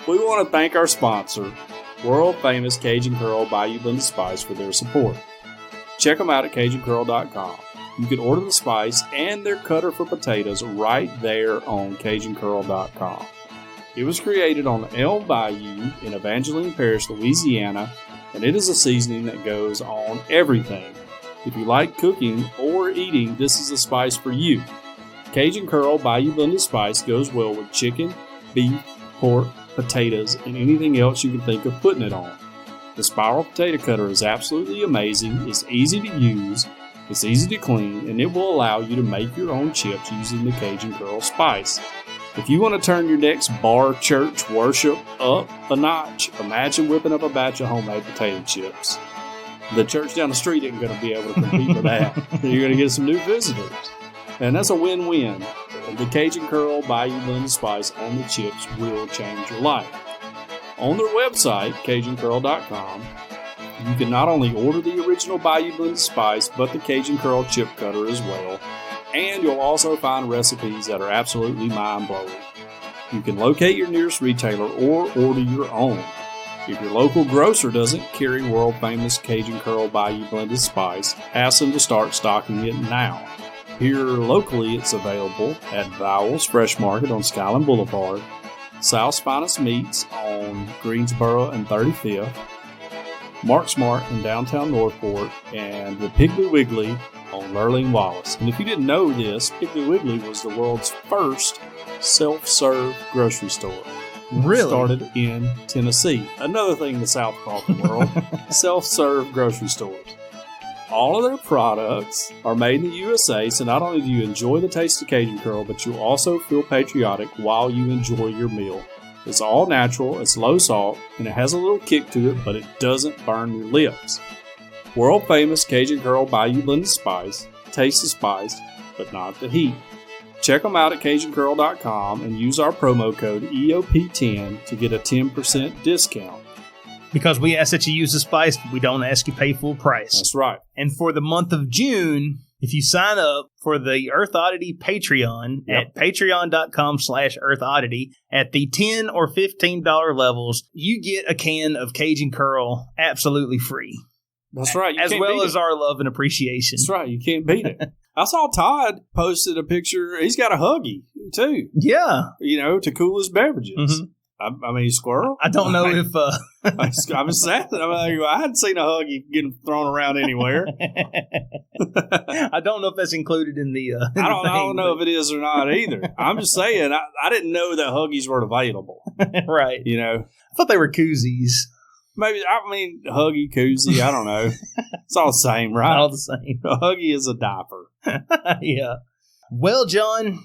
We want to thank our sponsor, world-famous Cajun Curl Bayou Blended Spice, for their support. Check them out at CajunCurl.com. You can order the spice and their cutter for potatoes right there on CajunCurl.com. It was created on the Elm Bayou in Evangeline Parish, Louisiana, and it is a seasoning that goes on everything. If you like cooking or eating, this is a spice for you. Cajun Curl Bayou Blended Spice goes well with chicken, beef, pork, potatoes, and anything else you can think of putting it on. The spiral potato cutter is absolutely amazing, it's easy to use, it's easy to clean, and it will allow you to make your own chips using the Cajun Curl spice. If you want to turn your next bar, church, worship up a notch, imagine whipping up a batch of homemade potato chips. The church down the street isn't going to be able to compete with that. You're going to get some new visitors. And that's a win-win. The Cajun Curl Bayou Blended Spice on the chips will change your life. On their website, CajunCurl.com, you can not only order the original Bayou Blended Spice, but the Cajun Curl chip cutter as well. And you'll also find recipes that are absolutely mind-blowing. You can locate your nearest retailer or order your own. If your local grocer doesn't carry world-famous Cajun Curl Bayou Blended Spice, ask them to start stocking it now. Here locally, it's available at Vowels Fresh Market on Skyland Boulevard, South's Finest Meats on Greensboro and 35th, Mark's Mart in downtown Northport, and the Piggly Wiggly on Lurleen Wallace. And if you didn't know this, Piggly Wiggly was the world's first self-serve grocery store. Really? Started in Tennessee. Another thing the South brought the world, self-serve grocery stores. All of their products are made in the USA, so not only do you enjoy the taste of Cajun Curl, but you'll also feel patriotic while you enjoy your meal. It's all natural, it's low salt, and it has a little kick to it, but it doesn't burn your lips. World famous Cajun Curl Bayou Blended Spice tastes the spice, but not the heat. Check them out at CajunCurl.com and use our promo code EOP10 to get a 10% discount. Because we ask that you use the spice, we don't ask you pay full price. That's right. And for the month of June, if you sign up for the Earth Oddity Patreon at patreon.com/Earth Oddity at the $10 or $15 levels, you get a can of Cajun Curl absolutely free. That's right. As well as our love and appreciation. That's right. You can't beat it. I saw Todd posted a picture. He's got a Huggy, too. Yeah. To cool his beverages. Mm-hmm. I mean, squirrel? I don't know if... I'm sad. I hadn't seen a Huggy getting thrown around anywhere. I don't know if that's included in the... I don't know if it is or not either. I'm just saying, I didn't know that Huggies were available. Right. I thought they were koozies. Maybe, Huggy, koozie, I don't know. It's all the same, right? All the same. A Huggy is a diaper. Yeah. Well, John,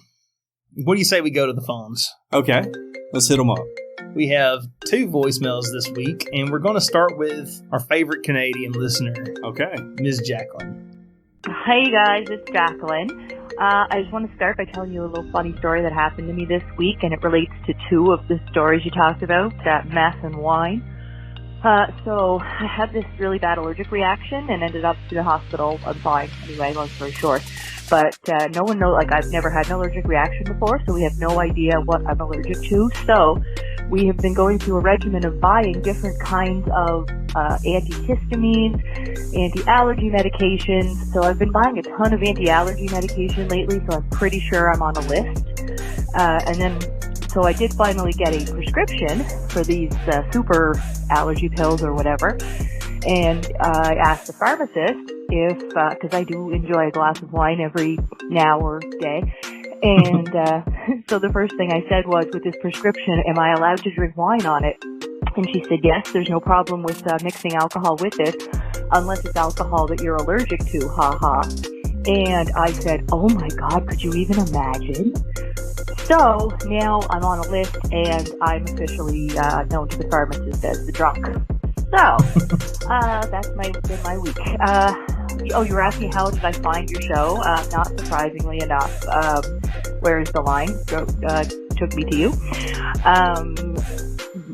what do you say we go to the phones? Okay, let's hit them up. We have 2 voicemails this week, and we're going to start with our favorite Canadian listener, Okay. Ms. Jacqueline. Hey guys, it's Jacqueline. I just want to start by telling you a little funny story that happened to me this week, and it relates to 2 of the stories you talked about, meth and wine. So I had this really bad allergic reaction and ended up in the hospital. I'm fine, anyway, long story short. But no one knows, like, I've never had an allergic reaction before, so we have no idea what I'm allergic to. So we have been going through a regimen of buying different kinds of antihistamines, anti-allergy medications. So I've been buying a ton of anti-allergy medication lately, so I'm pretty sure I'm on a list. So I did finally get a prescription for these super allergy pills or whatever. And I asked the pharmacist if, because I do enjoy a glass of wine every now or day. And so the first thing I said was, with this prescription, am I allowed to drink wine on it? And she said, yes, there's no problem with mixing alcohol with it, unless it's alcohol that you're allergic to, haha. And I said, oh my God, could you even imagine? So now I'm on a list, and I'm officially known to the pharmacist as the drunk. So that's been my week. You were asking how did I find your show? Not surprisingly enough, Where is the Line took me to you.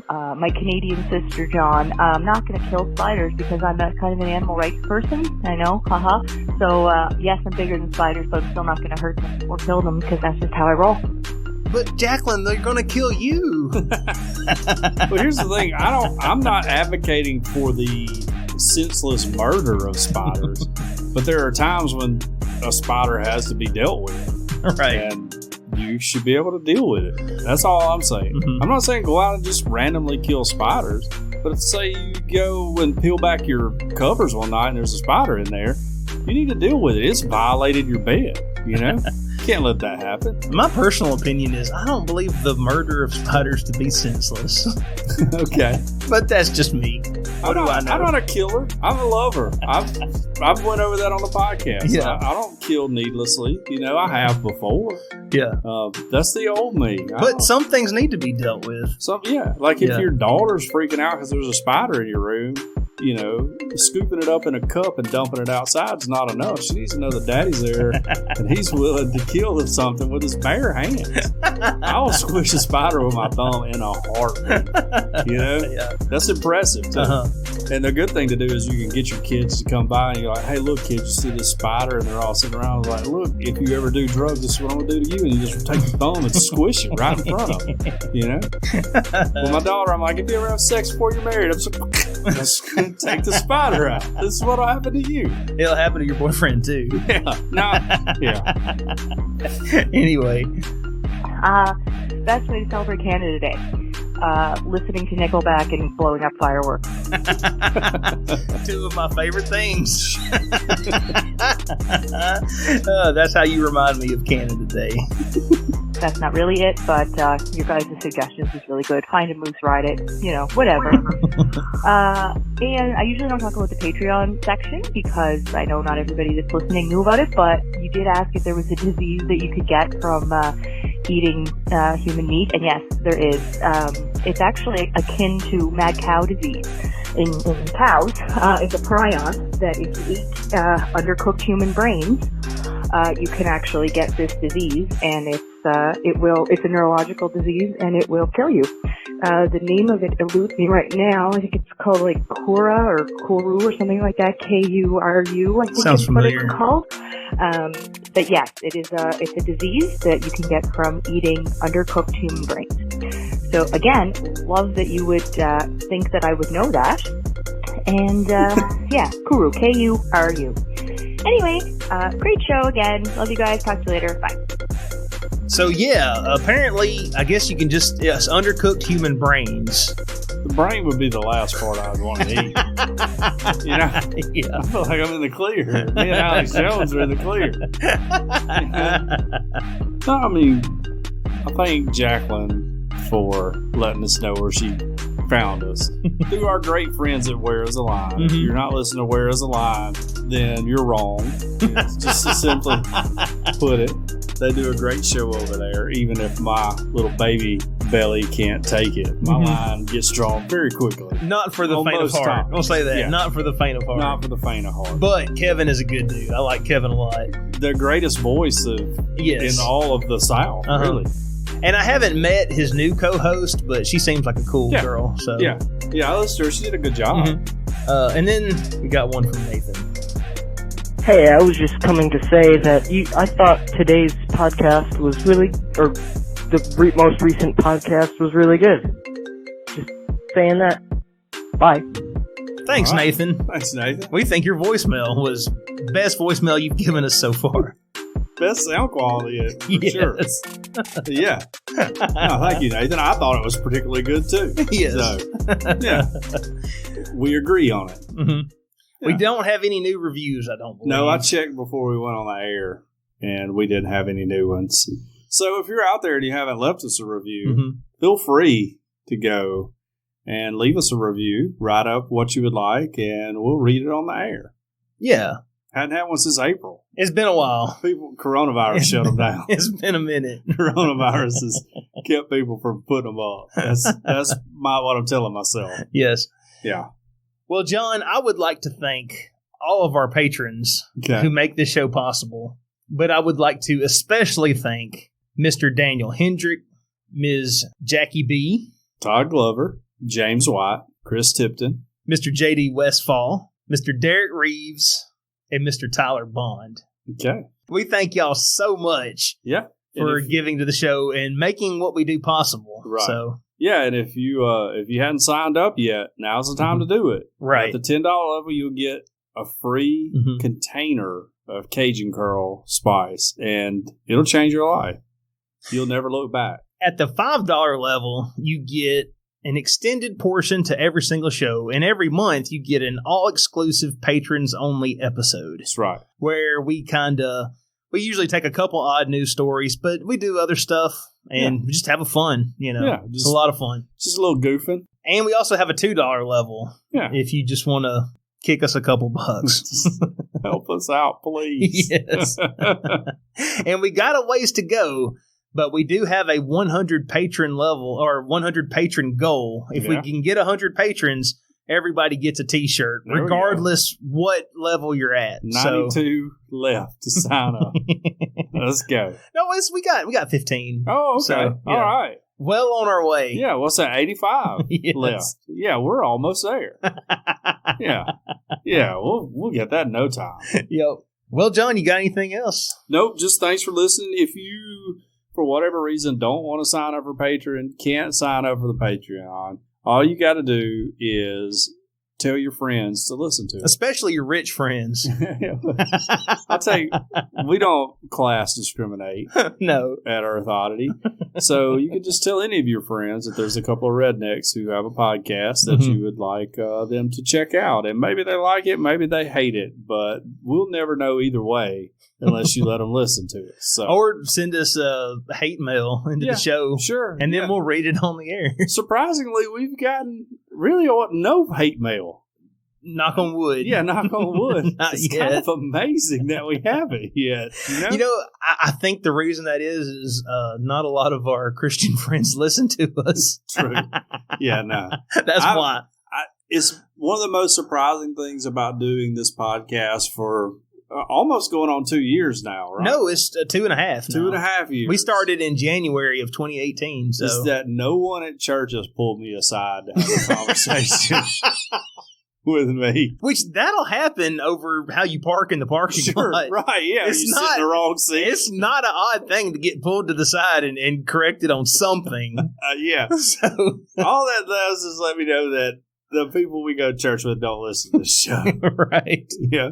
My Canadian sister John. I'm not going to kill spiders because I'm kind of an animal rights person. I know, haha. So yes, I'm bigger than spiders, but I'm still not going to hurt them or kill them because that's just how I roll. But Jacqueline, they're going to kill you. Well, here's the thing. I'm not advocating for the senseless murder of spiders, but there are times when a spider has to be dealt with. Right. And you should be able to deal with it. That's all I'm saying. Mm-hmm. I'm not saying go out and just randomly kill spiders, but say you go and peel back your covers one night and there's a spider in there, you need to deal with it. It's violated your bed, you know? Can't let that happen. My personal opinion is I don't believe the murder of spiders to be senseless. Okay. But that's just me. What do I know? I'm not a killer. I'm a lover. I've went over that on the podcast. Yeah. I don't kill needlessly. You know, I have before. Yeah. That's the old me. But some things need to be dealt with. If your daughter's freaking out because there's a spider in your room, you know, scooping it up in a cup and dumping it outside is not enough. She needs to know that daddy's there and he's willing to kill something with his bare hands. I will squish a spider with my thumb in a heartbeat. You know? Yeah. That's impressive, too. Uh-huh. And the good thing to do is you can get your kids to come by and you're like, hey, look, kids, you see this spider? And they're all sitting around like, look, if you ever do drugs, this is what I'm going to do to you. And you just take your thumb and squish it right in front of them. You know? With my daughter, I'm like, if you ever have sex before you're married, I'm just going to take the spider out. This is what will happen to you. It'll happen to your boyfriend, too. Anyway. Best way to celebrate Canada Day. Listening to Nickelback and blowing up fireworks. 2 of my favorite things. That's how you remind me of Canada Day. That's not really it, but your guys' suggestions is really good. Find a moose, ride it, you know, whatever. And I usually don't talk about the Patreon section because I know not everybody that's listening knew about it, but you did ask if there was a disease that you could get from eating human meat, and yes, there is. It's actually akin to mad cow disease. In cows, it's a prion that if you eat undercooked human brains, you can actually get this disease, and it's a neurological disease, and it will kill you. The name of it eludes me right now. I think it's called like Kura or Kuru or something like that. Kuru, I think Sounds is familiar. what it's called. But yes, it's a disease that you can get from eating undercooked human brains. So again, love that you would think that I would know that. And yeah, Kuru, Kuru. Anyway, great show again. Love you guys. Talk to you later. Bye. So yeah, apparently, I guess you can just undercooked human brains. The brain would be the last part I'd want to eat. You know? Yeah. I feel like I'm in the clear. Me and Alex Jones are in the clear. No, I mean, I thank Jacqueline for letting us know where she found us. Through our great friends at Where Is the Line. Mm-hmm. If you're not listening to Where Is the Line, then you're wrong. Just to simply put it. They do a great show over there, even if my little baby belly can't take it. My line gets drawn very quickly. Not for the faint of Almost heart. time. I'll say that. Yeah. Not for the faint of heart. Not for the faint of heart. But Kevin is a good dude. I like Kevin a lot. The greatest voice Yes. in all of the South, Uh-huh. really. And I haven't met his new co-host, but she seems like a cool Yeah. girl. So Yeah, I listened to her. She did a good job. And then we got one from Nathan. Hey, I was just coming to say that I thought today's podcast was really, or the most recent podcast was really good. Just saying that. Bye. Thanks, All right. Nathan. Thanks, Nathan. We think your voicemail was best voicemail you've given us so far. Best sound quality, for sure. Yes. Yeah. No, thank you, Nathan. I thought it was particularly good, too. Yes. So, yeah. We agree on it. Mhm. We Yeah. don't have any new reviews, I don't believe. No, I checked before we went on the air, and we didn't have any new ones. So if you're out there and you haven't left us a review, Mhm. feel free to go and leave us a review. Write up what you would like, and we'll read it on the air. Yeah. Hadn't had one since April. It's been a while. Coronavirus shut them down. It's been a minute. Coronavirus has kept people from putting them up. That's what I'm telling myself. Yes. Yeah. Well, John, I would like to thank all of our patrons Okay. who make this show possible. But I would like to especially thank Mr. Daniel Hendrick, Ms. Jackie B., Todd Glover, James White, Chris Tipton. Mr. J.D. Westfall, Mr. Derek Reeves, and Mr. Tyler Bond. Okay. We thank y'all so much Yeah. for And if- giving to the show and making what we do possible. Right. So, Yeah, and if you hadn't signed up yet, now's the time to do it. right. At the $10 level, you'll get a free Mhm. container of Cajun Curl spice, and it'll change your life. You'll never look back. At the $5 level, you get an extended portion to every single show, and every month you get an all-exclusive patrons-only episode That's right. where we usually take a couple odd news stories, but we do other stuff and we just have a fun, Yeah, it's just- a lot of fun. Just a little goofing. And we also have a $2 level Yeah. if you just want to kick us a couple bucks. Help us out, please. Yes. And we got a ways to go, but we do have a 100 patron level or 100 patron goal. If we Yeah. can get 100 patrons, everybody gets a t-shirt, There we regardless what level you're at. 92 left to sign up. Let's go. No, we got 15. Oh, okay. So, yeah. All right. Well on our way. Yeah, what's that? 85 Yes. left. Yeah, we're almost there. Yeah. Yeah, we'll get that in no time. Yep. Well, John, you got anything else? Nope, just thanks for listening. If you, for whatever reason, don't want to sign up for Patreon, can't sign up for the Patreon, all you got to do is tell your friends to listen to it. Especially your rich friends. I'll tell you, we don't class discriminate No. at Earth Oddity. So you can just tell any of your friends that there's a couple of rednecks who have a podcast that you would like them to check out. And maybe they like it, maybe they hate it, but we'll never know either way unless you let them listen to it. So, Or send us hate mail into Yeah, the show. sure. And then yeah. we'll read it on the air. Surprisingly, we've gotten really no hate mail. Knock on wood. Yeah, knock on wood. Not It's yet. kind of amazing that we haven't yet. You know? I think the reason that is not a lot of our Christian friends listen to us. True. Yeah, no. That's why. It's one of the most surprising things about doing this podcast for almost going on 2 years now, right? No, it's 2.5. Two and a half years. We started in January of 2018. So Is that no one at church has pulled me aside to have a conversation with me. which that'll happen over how you park in the parking Sure, lot. right, yeah. It's You sit not- in the wrong seat. It's not an odd thing to get pulled to the side and corrected on something. Yeah. So All that does is let me know that the people we go to church with don't listen to this show. right. Yeah.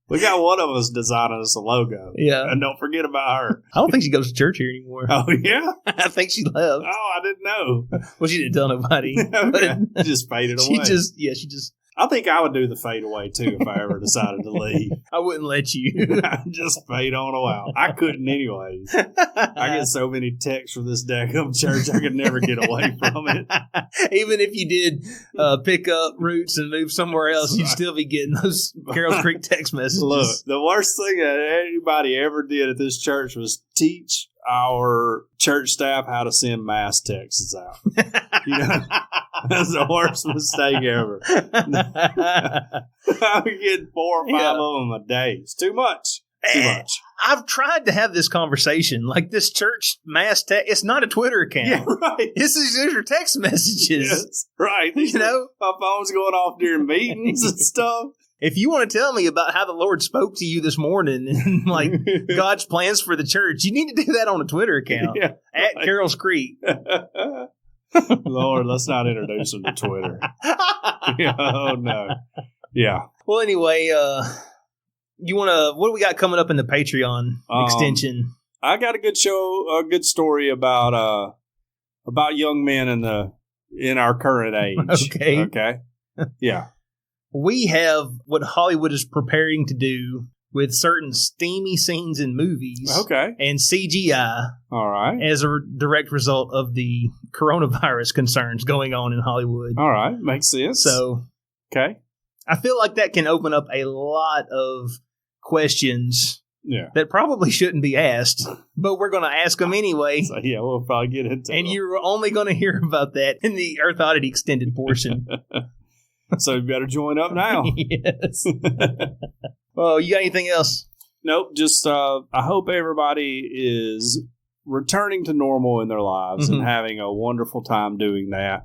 We got one of us designing us a logo. Yeah. And don't forget about her. I don't think she goes to church here anymore. Oh, yeah? I think she left. Oh, I didn't know. Well, she didn't tell nobody. Okay. But Just faded she away. just I think I would do the fade away too if I ever decided to leave. I wouldn't let you. I'd just fade on out. I couldn't anyways. I get so many texts from this daggum church, I could never get away from it. Even if you did pick up roots and move somewhere else, you'd still be getting those Carroll Creek text messages. Look, the worst thing that anybody ever did at this church was teach our church staff how to send mass texts out. You know, that's the worst mistake ever. I'm getting 4 or 5 of them a day. It's too much. Too much. I've tried to have this conversation. Like this church mass text, it's not a Twitter account. Yeah, right. These are text messages. Yes, right. You know? My phone's going off during meetings and stuff. If you want to tell me about how the Lord spoke to you this morning and like God's plans for the church, you need to do that on a Twitter account at Carroll's Creek. Lord, let's not introduce him to Twitter. Oh, no. Yeah. Well, anyway, you want to, what do we got coming up in the Patreon extension? I got a good story about young men in our current age. Okay. Yeah. We have what Hollywood is preparing to do with certain steamy scenes in movies. Okay. And CGI. All right. As a direct result of the coronavirus concerns going on in Hollywood. All right. Makes sense. So. Okay. I feel like that can open up a lot of questions that probably shouldn't be asked, but we're going to ask them anyway. So, yeah, we'll probably get into And them. you're only going to hear about that in the Earth Oddity extended portion. So you better join up now. Yes. Well, you got anything else? Nope. Just I hope everybody is returning to normal in their lives and having a wonderful time doing that.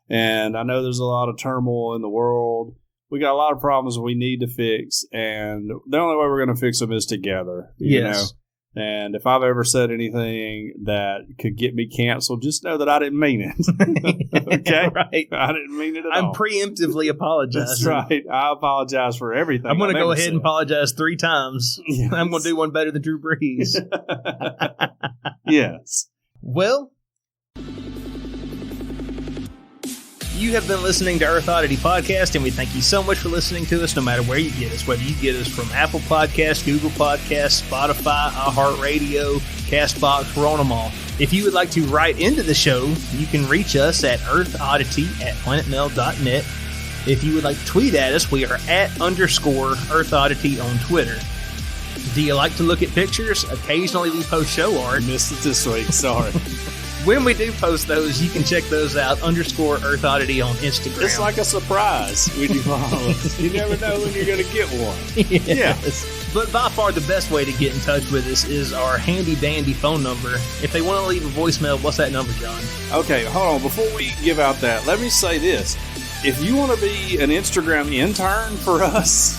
And I know there's a lot of turmoil in the world. We got a lot of problems we need to fix, and the only way we're going to fix them is together. You know? And if I've ever said anything that could get me canceled, just know that I didn't mean it. Okay? Right. I didn't mean it at all. I'm preemptively apologizing. That's right. I apologize for everything. I'm going to go ahead and apologize 3 times. Yes. I'm going to do one better than Drew Brees. Yes. Well, you have been listening to Earth Oddity Podcast, and we thank you so much for listening to us no matter where you get us, whether you get us from Apple Podcasts, Google Podcasts, Spotify, iHeartRadio, CastBox, we're on them all. If you would like to write into the show, you can reach us at earthoddity@planetmail.net. If you would like to tweet at us, we are @_EarthOddity on Twitter. Do you like to look at pictures? Occasionally we post show art. Missed it this week, sorry. When we do post those, you can check those out, _EarthOddity on Instagram. It's like a surprise when you follow us. You never know when you're going to get one. Yes. Yeah. But by far the best way to get in touch with us is our handy-dandy phone number. If they want to leave a voicemail, what's that number, John? Okay, hold on. Before we give out that, let me say this. If you want to be an Instagram intern for us,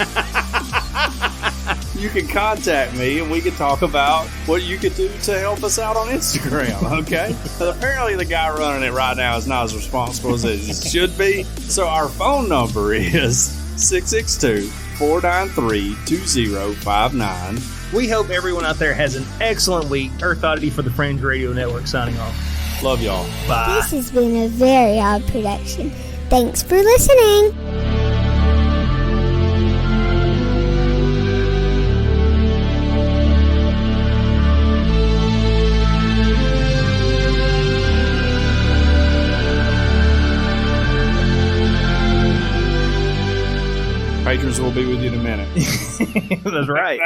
you can contact me and we can talk about what you could do to help us out on Instagram, okay? But apparently the guy running it right now is not as responsible as it should be. So our phone number is 662-493-2059. We hope everyone out there has an excellent week. Earth Oddity for the Fringe Radio Network signing off. Love y'all. Bye. This has been a very odd production. Thanks for listening. Patrons will be with you in a minute. That's right.